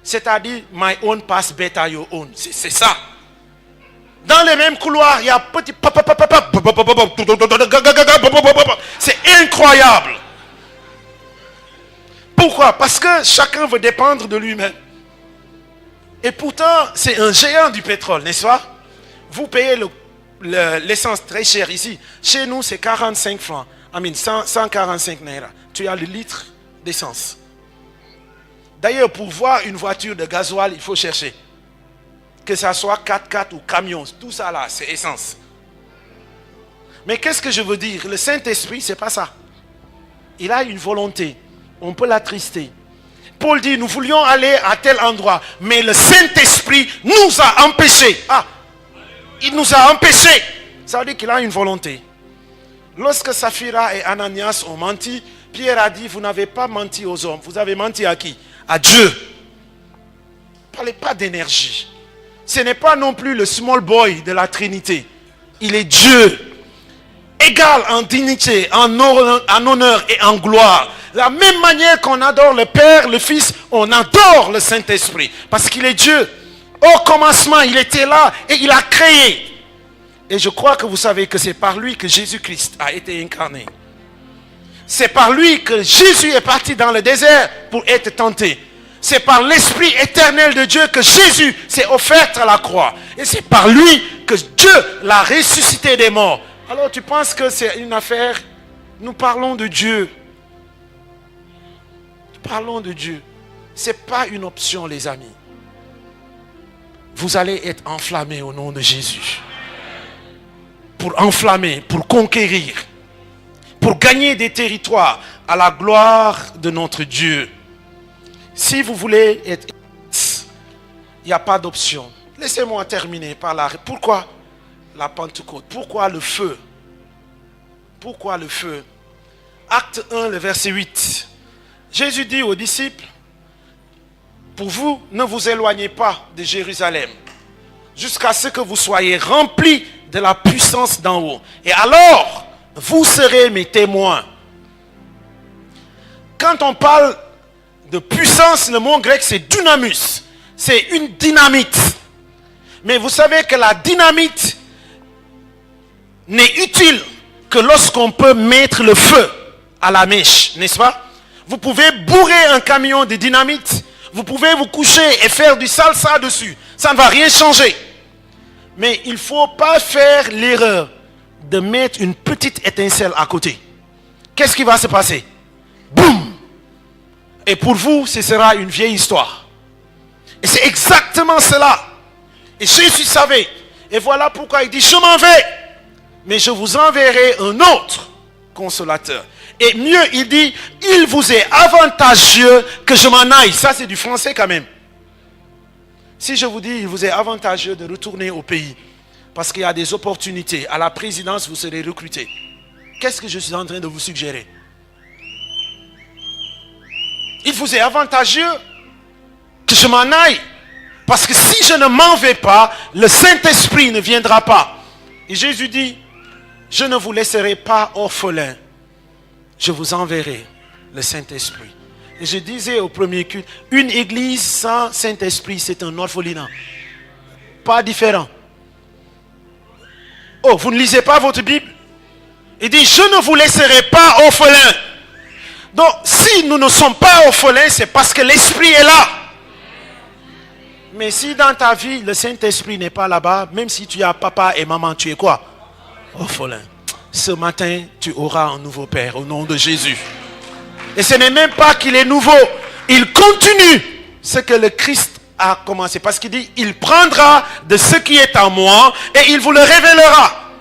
c'est-à-dire, my own pass better your own. C'est ça. Dans les mêmes couloirs, il y a petit... C'est incroyable. Pourquoi? Parce que chacun veut dépendre de lui-même. Et pourtant, c'est un géant du pétrole, n'est-ce pas? Vous payez l'essence très cher ici. Chez nous, c'est 45 francs. 145 naira. Tu as le litre d'essence. D'ailleurs, pour voir une voiture de gasoil, il faut chercher. Que ça soit 4x4 ou camion, tout ça là, c'est essence. Mais qu'est-ce que je veux dire? Le Saint-Esprit, c'est pas ça. Il a une volonté. On peut l'attrister. Paul dit, nous voulions aller à tel endroit, mais le Saint-Esprit nous a empêchés. Ah, il nous a empêchés. Ça veut dire qu'il a une volonté. Lorsque Saphira et Ananias ont menti, Pierre a dit, vous n'avez pas menti aux hommes. Vous avez menti à qui? À Dieu. Ne parlez pas d'énergie. Ce n'est pas non plus le small boy de la Trinité. Il est Dieu. Égal en dignité, en honneur et en gloire. De la même manière qu'on adore le Père, le Fils, on adore le Saint-Esprit. Parce qu'il est Dieu. Au commencement, il était là et il a créé. Et je crois que vous savez que c'est par lui que Jésus-Christ a été incarné. C'est par lui que Jésus est parti dans le désert pour être tenté. C'est par l'Esprit éternel de Dieu que Jésus s'est offert à la croix. Et c'est par lui que Dieu l'a ressuscité des morts. Alors tu penses que c'est une affaire? Nous parlons de Dieu. Nous parlons de Dieu. Ce n'est pas une option, les amis. Vous allez être enflammés au nom de Jésus. Pour enflammer, pour conquérir, pour gagner des territoires à la gloire de notre Dieu. Si vous voulez être... Il n'y a pas d'option. Laissez-moi terminer par la... Pourquoi la Pentecôte? Pourquoi le feu? Pourquoi le feu? Acte 1, le verset 8. Jésus dit aux disciples, pour vous, ne vous éloignez pas de Jérusalem, jusqu'à ce que vous soyez remplis de la puissance d'en haut. Et alors, vous serez mes témoins. Quand on parle de puissance, le mot grec c'est dynamus. C'est une dynamite. Mais vous savez que la dynamite n'est utile que lorsqu'on peut mettre le feu à la mèche, n'est-ce pas? Vous pouvez bourrer un camion de dynamite, vous pouvez vous coucher et faire du salsa dessus. Ça ne va rien changer. Mais il ne faut pas faire l'erreur de mettre une petite étincelle à côté. Qu'est-ce qui va se passer? Boum! Et pour vous, ce sera une vieille histoire. Et c'est exactement cela. Et Jésus savait. Et voilà pourquoi il dit, je m'en vais, mais je vous enverrai un autre consolateur. Et mieux, il dit, il vous est avantageux que je m'en aille. Ça, c'est du français quand même. Si je vous dis, il vous est avantageux de retourner au pays, parce qu'il y a des opportunités, à la présidence, vous serez recruté. Qu'est-ce que je suis en train de vous suggérer? Il vous est avantageux que je m'en aille. Parce que si je ne m'en vais pas, le Saint-Esprit ne viendra pas. Et Jésus dit, je ne vous laisserai pas orphelins. Je vous enverrai le Saint-Esprit. Et je disais au premier culte, une église sans Saint-Esprit, c'est un orphelinat. Pas différent. Oh, vous ne lisez pas votre Bible? Il dit, je ne vous laisserai pas orphelins. Donc, si nous ne sommes pas orphelins, c'est parce que l'Esprit est là. Mais si dans ta vie, le Saint-Esprit n'est pas là-bas, même si tu as papa et maman, tu es quoi? Orphelin. Ce matin, tu auras un nouveau Père au nom de Jésus. Et ce n'est même pas qu'il est nouveau. Il continue ce que le Christ a commencé. Parce qu'il dit, il prendra de ce qui est en moi et il vous le révélera.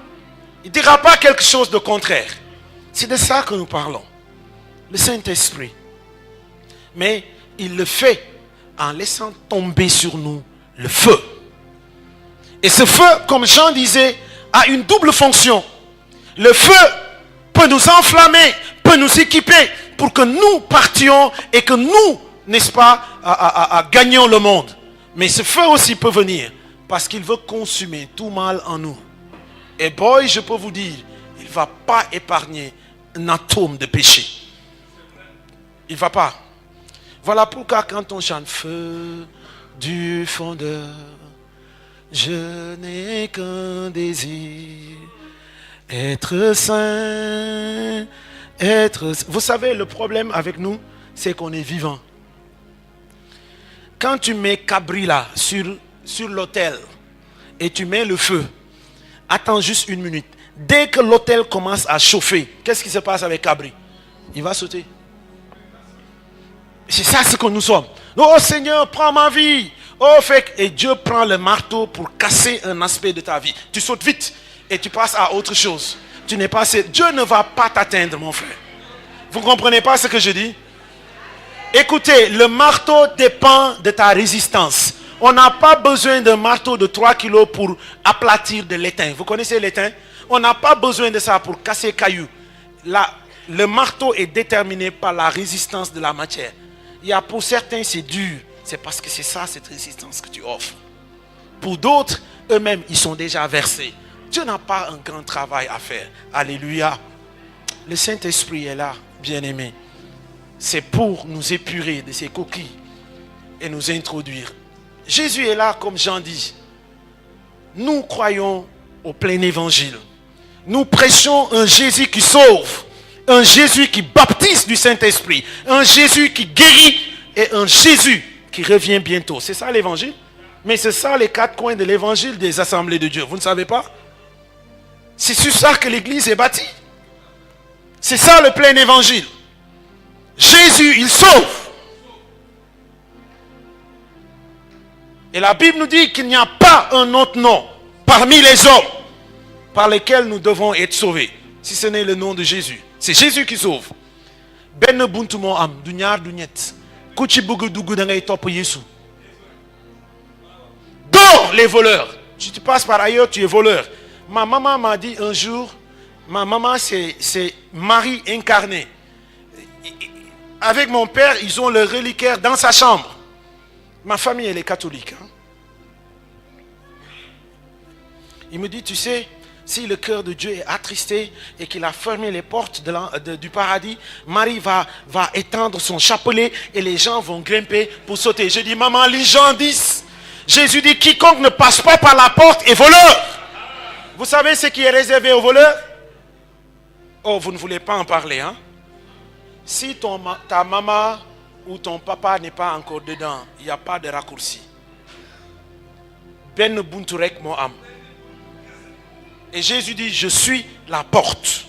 Il ne dira pas quelque chose de contraire. C'est de ça que nous parlons. Le Saint-Esprit. Mais il le fait en laissant tomber sur nous le feu. Et ce feu, comme Jean disait, a une double fonction. Le feu peut nous enflammer, peut nous équiper pour que nous partions et que nous, n'est-ce pas, gagnions le monde. Mais ce feu aussi peut venir parce qu'il veut consumer tout mal en nous. Et boy, je peux vous dire, il ne va pas épargner un atome de péché. Il ne va pas. Voilà pourquoi quand on chante feu du fondeur, je n'ai qu'un désir, être saint, être... Vous savez, le problème avec nous, c'est qu'on est vivant. Quand tu mets Cabri là, sur l'autel, et tu mets le feu, attends juste une minute. Dès que l'autel commence à chauffer, qu'est-ce qui se passe avec Cabri? Il va sauter. C'est ça ce que nous sommes. Oh Seigneur, prends ma vie. Oh, et Dieu prend le marteau pour casser un aspect de ta vie. Tu sautes vite et tu passes à autre chose. Tu n'es pas... Dieu ne va pas t'atteindre, mon frère. Vous ne comprenez pas ce que je dis? Écoutez, le marteau dépend de ta résistance. On n'a pas besoin d'un marteau de 3 kilos pour aplatir de l'étain. Vous connaissez l'étain? On n'a pas besoin de ça pour casser cailloux. Le marteau est déterminé par la résistance de la matière. Il y a pour certains c'est dur. C'est parce que c'est ça, cette résistance que tu offres. Pour d'autres, eux-mêmes, ils sont déjà versés. Dieu n'a pas un grand travail à faire. Alléluia. Le Saint-Esprit est là, bien-aimé. C'est pour nous épurer de ces coquilles et nous introduire. Jésus est là, comme Jean dit. Nous croyons au plein évangile. Nous prêchons un Jésus qui sauve. Un Jésus qui baptise du Saint-Esprit. Un Jésus qui guérit. Et un Jésus qui revient bientôt. C'est ça l'évangile. Mais c'est ça les 4 coins de l'évangile des assemblées de Dieu. Vous ne savez pas? C'est sur ça que l'église est bâtie. C'est ça le plein évangile. Jésus, il sauve. Et la Bible nous dit qu'il n'y a pas un autre nom parmi les hommes par lesquels nous devons être sauvés. Si ce n'est le nom de Jésus. C'est Jésus qui sauve. Ben buntu mo am du ñaar du ñett ku ci bëgg dugg da ngay topp Yesu. Dors les voleurs. Si tu passes par ailleurs, tu es voleur. Ma maman m'a dit un jour, ma maman c'est Marie incarnée. Avec mon père, ils ont le reliquaire dans sa chambre. Ma famille, elle est catholique. Hein? Il me dit, tu sais, Si le cœur de Dieu est attristé et qu'il a fermé les portes du paradis, Marie va étendre son chapelet et les gens vont grimper pour sauter. Je dis, maman, lis Jean 10. Jésus dit, quiconque ne passe pas par la porte est voleur. Vous savez ce qui est réservé aux voleurs? Oh, vous ne voulez pas en parler, hein? Si ta maman ou ton papa n'est pas encore dedans, il n'y a pas de raccourci. Ben bunturek mo am. Et Jésus dit, je suis la porte.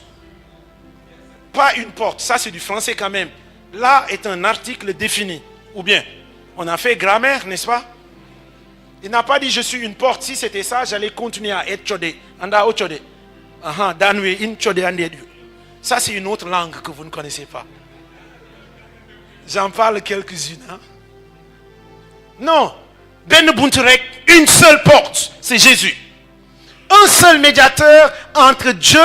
Pas une porte, ça c'est du français quand même. Là est un article défini. Ou bien, on a fait grammaire, n'est-ce pas? Il n'a pas dit, je suis une porte. Si c'était ça, j'allais continuer à être chodé. Anda o chodé. Danwe in chodé ande. Ça c'est une autre langue que vous ne connaissez pas. J'en parle quelques-unes. Hein? Non. Ben bunturek, une seule porte, c'est Jésus. Un seul médiateur entre Dieu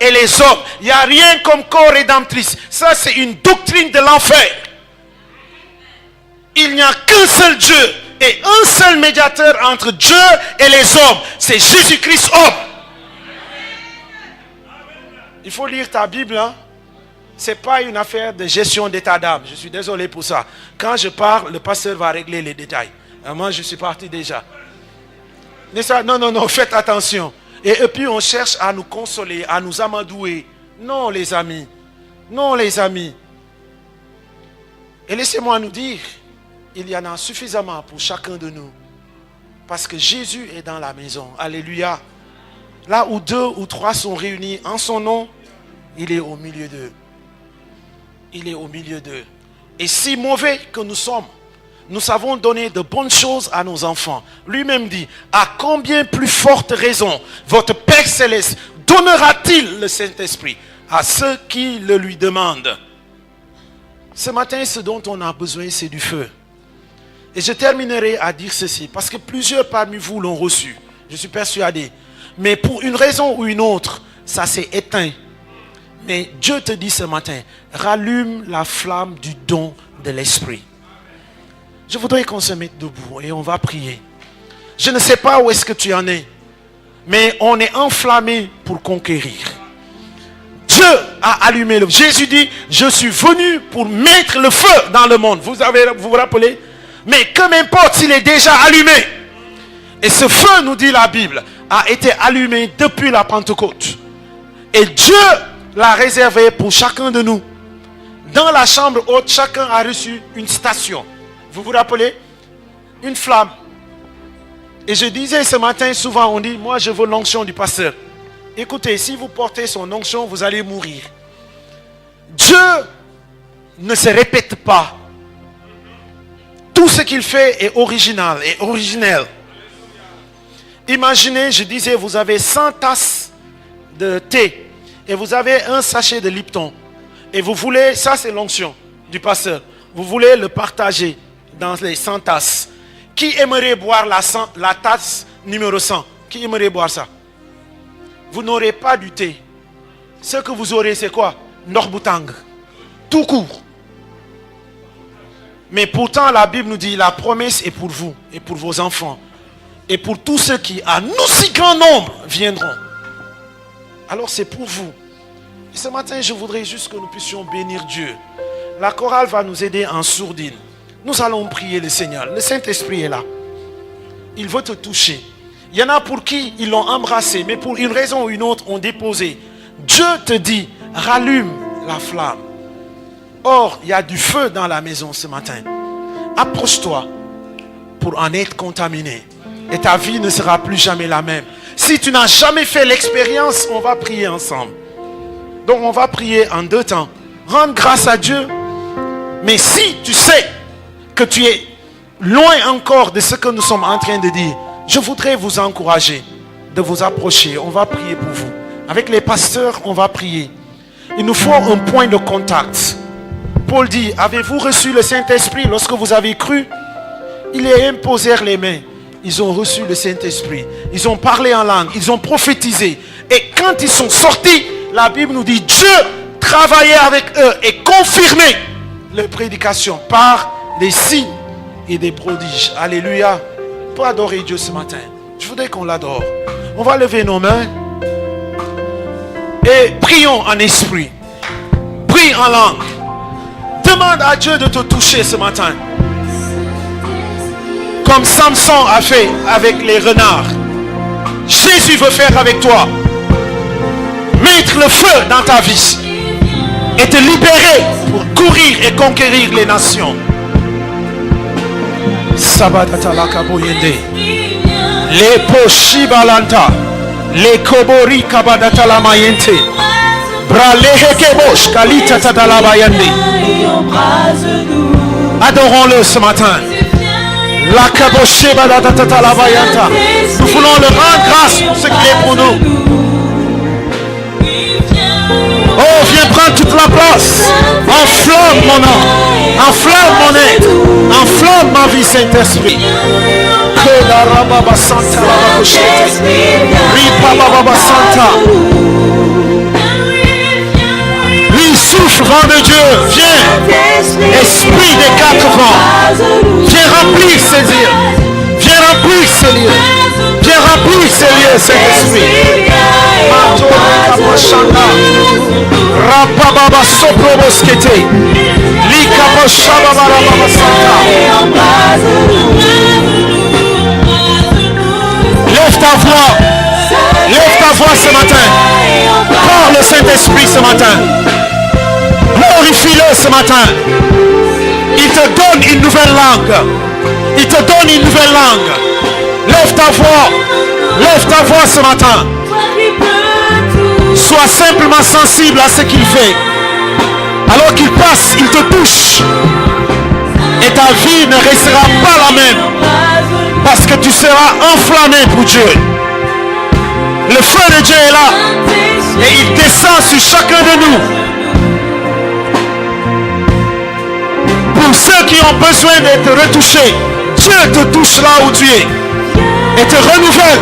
et les hommes. Il n'y a rien comme corps rédemptrice. Ça, c'est une doctrine de l'enfer. Il n'y a qu'un seul Dieu et un seul médiateur entre Dieu et les hommes. C'est Jésus-Christ homme. Il faut lire ta Bible. Hein? Ce n'est pas une affaire de gestion d'état d'âme. Je suis désolé pour ça. Quand je parle, le pasteur va régler les détails. Moi, je suis parti déjà. Non, faites attention. Et puis on cherche à nous consoler, à nous amadouer. Non les amis. Et laissez-moi nous dire, il y en a suffisamment pour chacun de nous. Parce que Jésus est dans la maison. Alléluia. Là où 2 ou 3 sont réunis en son nom, il est au milieu d'eux. Il est au milieu d'eux. Et si mauvais que nous sommes, nous savons donner de bonnes choses à nos enfants. Lui-même dit, à combien plus forte raison votre Père Céleste donnera-t-il le Saint-Esprit à ceux qui le lui demandent? Ce matin, ce dont on a besoin, c'est du feu. Et je terminerai à dire ceci, parce que plusieurs parmi vous l'ont reçu. Je suis persuadé. Mais pour une raison ou une autre, ça s'est éteint. Mais Dieu te dit ce matin, rallume la flamme du don de l'Esprit. Je voudrais qu'on se mette debout et on va prier. Je ne sais pas où est-ce que tu en es, mais on est enflammé pour conquérir. Dieu a allumé le feu. Jésus dit, je suis venu pour mettre le feu dans le monde. Vous vous rappelez? Mais que m'importe s'il est déjà allumé. Et ce feu, nous dit la Bible, a été allumé depuis la Pentecôte. Et Dieu l'a réservé pour chacun de nous. Dans la chambre haute, chacun a reçu une station. Vous vous rappelez? Une flamme. Et je disais ce matin, souvent on dit, moi je veux l'onction du pasteur. Écoutez, si vous portez son onction, vous allez mourir. Dieu ne se répète pas. Tout ce qu'il fait est original et originel. Imaginez, je disais, vous avez 100 tasses de thé et vous avez un sachet de Lipton. Et vous voulez, ça c'est l'onction du pasteur, vous voulez le partager dans les 100 tasses. Qui aimerait boire la tasse numéro 100? Qui aimerait boire ça? Vous n'aurez pas du thé. Ce que vous aurez, c'est quoi? Norbutang. Tout court. Mais pourtant, la Bible nous dit, la promesse est pour vous et pour vos enfants. Et pour tous ceux qui, à nous si grand nombre, viendront. Alors c'est pour vous. Et ce matin, je voudrais juste que nous puissions bénir Dieu. La chorale va nous aider en sourdine. Nous allons prier le Seigneur. Le Saint-Esprit est là. Il veut te toucher. Il y en a pour qui ils l'ont embrassé, mais pour une raison ou une autre ont déposé. Dieu te dit, rallume la flamme. Or, il y a du feu dans la maison ce matin. Approche-toi pour en être contaminé. Et ta vie ne sera plus jamais la même. Si tu n'as jamais fait l'expérience, on va prier ensemble. Donc on va prier en 2 temps. Rendre grâce à Dieu. Mais si tu sais que tu es loin encore de ce que nous sommes en train de dire, je voudrais vous encourager de vous approcher. On va prier pour vous. Avec les pasteurs, on va prier. Il nous faut un point de contact. Paul dit, avez-vous reçu le Saint-Esprit lorsque vous avez cru? Ils les imposèrent les mains. Ils ont reçu le Saint-Esprit. Ils ont parlé en langue. Ils ont prophétisé. Et quand ils sont sortis, la Bible nous dit, Dieu travaillait avec eux et confirmait leur prédication par des signes et des prodiges. Alléluia. Pour adorer Dieu ce matin, je voudrais qu'on l'adore. On va lever nos mains Et prions en esprit. Prie en langue. Demande à Dieu de te toucher ce matin. Comme Samson a fait avec les renards. Jésus veut faire avec toi. Mettre le feu dans ta vie. Et te libérer pour courir et conquérir les nations. Sabatatala boyende. Les poshibalanta. Les kobori kabadatala mayente. Bralehekebosh kalita tadala bayende. Adorons-le ce matin. La kaboshibadatala bayanta. Nous voulons le rendre grâce pour ce qu'il est pour nous. Oh, viens prendre toute la place. Enflamme mon âme. Enflamme mon être. Enflamme ma vie, Saint-Esprit. Que la rababa santa la rabochete. Ripa baba santa. Oui, souffle, vent de Dieu. Viens. Esprit des quatre vents. Viens remplir ces lieux. Viens remplir ces lieux. Viens remplir ces lieux, Saint-Esprit. Rapababa soproboskete. Likaboshababa santa. Lève ta voix. Lève ta voix ce matin. Parle le Saint-Esprit ce matin. Glorifie-le ce matin. Il te donne une nouvelle langue. Il te donne une nouvelle langue. Lève ta voix. Lève ta voix ce matin. Sois simplement sensible à ce qu'il fait. Alors qu'il passe, il te touche. Et ta vie ne restera pas la même. Parce que tu seras enflammé pour Dieu. Le feu de Dieu est là. Et il descend sur chacun de nous. Pour ceux qui ont besoin d'être retouchés, Dieu te touche là où tu es. Et te renouvelle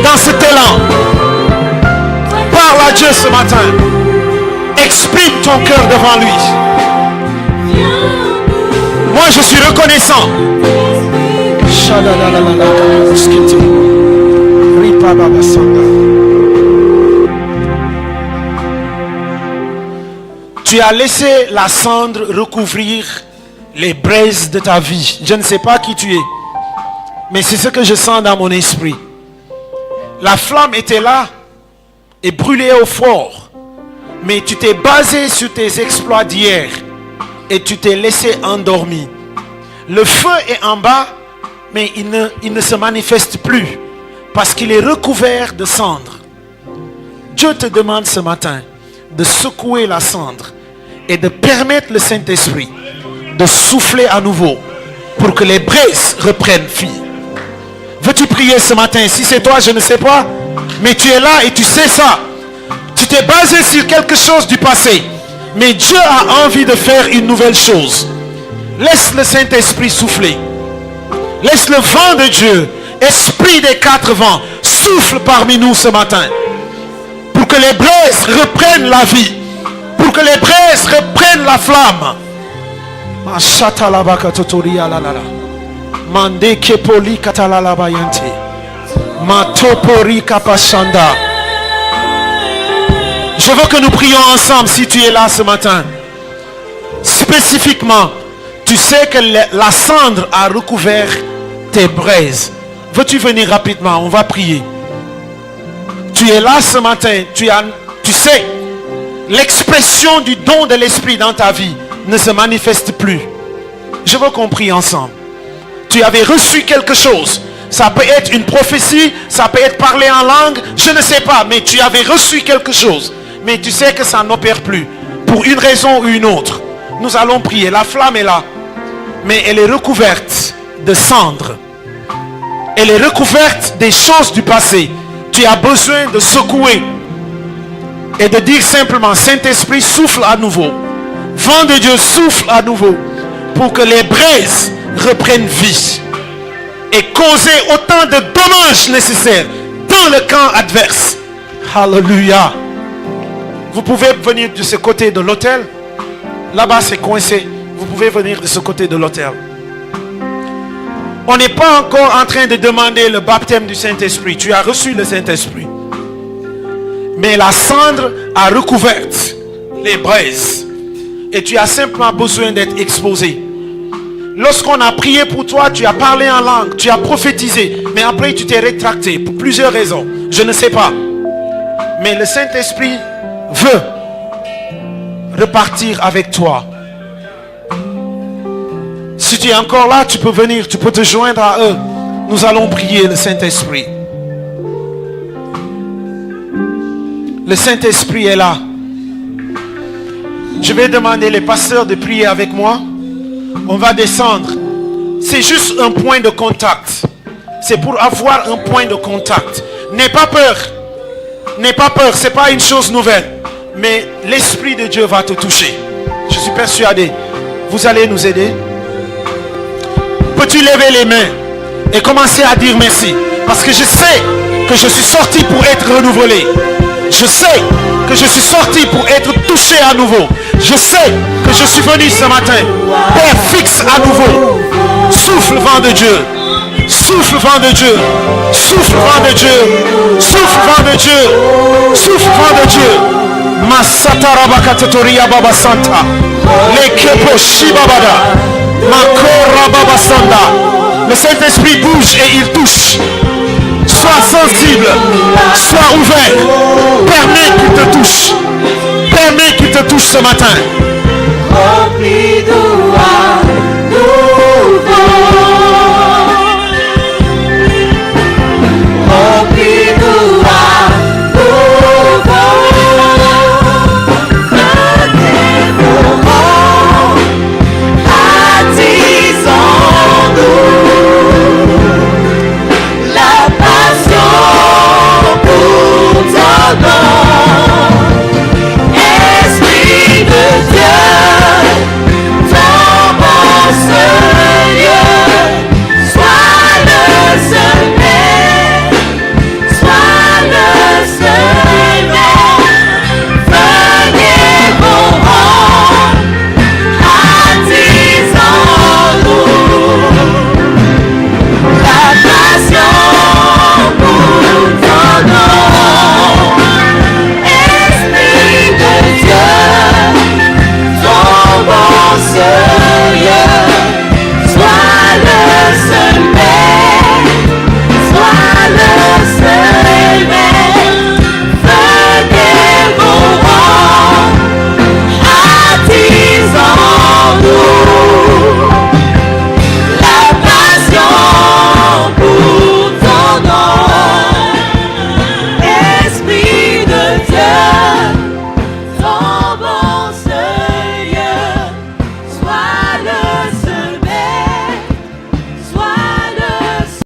dans cet élan. Parle à Dieu ce matin. Exprime ton cœur devant lui. Moi je suis reconnaissant. Tu as laissé la cendre recouvrir les braises de ta vie. Je ne sais pas qui tu es, mais c'est ce que je sens dans mon esprit. La flamme était là et brûlait au fort, mais tu t'es basé sur tes exploits d'hier et tu t'es laissé endormir. Le feu est en bas, mais il ne se manifeste plus parce qu'il est recouvert de cendres. Dieu te demande ce matin de secouer la cendre et de permettre le Saint-Esprit de souffler à nouveau pour que les braises reprennent vie. Veux-tu prier ce matin? Si c'est toi, je ne sais pas, mais tu es là et tu sais ça. Tu t'es basé sur quelque chose du passé, mais Dieu a envie de faire une nouvelle chose. Laisse le Saint-Esprit souffler. Laisse le vent de Dieu, esprit des quatre vents, souffle parmi nous ce matin. Pour que les braises reprennent la vie. Pour que les braises reprennent la flamme. Mande kepoli katalala bayante. Matopori kapashanda. Je veux que nous prions ensemble si tu es là ce matin. Spécifiquement, tu sais que la cendre a recouvert tes braises. Veux-tu venir rapidement? On va prier. Tu es là ce matin. Tu sais, l'expression du don de l'esprit dans ta vie ne se manifeste plus. Je veux qu'on prie ensemble. Tu avais reçu quelque chose. Ça peut être une prophétie, ça peut être parler en langue, je ne sais pas, mais tu avais reçu quelque chose. Mais tu sais que ça n'opère plus. Pour une raison ou une autre. Nous allons prier. La flamme est là. Mais elle est recouverte de cendres. Elle est recouverte des choses du passé. Tu as besoin de secouer. Et de dire simplement, Saint-Esprit, souffle à nouveau. Vent de Dieu, souffle à nouveau. Pour que les braises reprennent vie. Et causer autant de dommages nécessaires dans le camp adverse. Alléluia. Vous pouvez venir de ce côté de l'autel. Là-bas c'est coincé. Vous pouvez venir de ce côté de l'autel. On n'est pas encore en train de demander le baptême du Saint-Esprit. Tu as reçu le Saint-Esprit. Mais la cendre a recouvert les braises. Et tu as simplement besoin d'être exposé. Lorsqu'on a prié pour toi, tu as parlé en langue, tu as prophétisé. Mais après, tu t'es rétracté pour plusieurs raisons. Je ne sais pas. Mais le Saint-Esprit veut repartir avec toi. Si tu es encore là, tu peux venir, tu peux te joindre à eux. Nous allons prier le Saint-Esprit. Le Saint-Esprit est là. Je vais demander les pasteurs de prier avec moi. On va descendre. C'est juste un point de contact. C'est pour avoir un point de contact. N'aie pas peur. N'aie pas peur. Ce n'est pas une chose nouvelle. Mais l'Esprit de Dieu va te toucher. Je suis persuadé. Vous allez nous aider. Peux-tu lever les mains et commencer à dire merci? Parce que je sais que je suis sorti pour être renouvelé. Je sais que je suis sorti pour être touché à nouveau. Je sais que je suis venu ce matin. Père, fixe à nouveau. Souffle, vent de Dieu. Souffle, vent de Dieu. Souffle, vent de Dieu. Souffle, vent de Dieu. Souffle, vent de Dieu. Masata rabakatoria baba santa. Lekepo shibabada. Makora baba sanda. Le Saint-Esprit bouge et il touche. Sois sensible, sois ouvert. Permets qu'il te touche. Permets qu'il te touche ce matin. Remplis de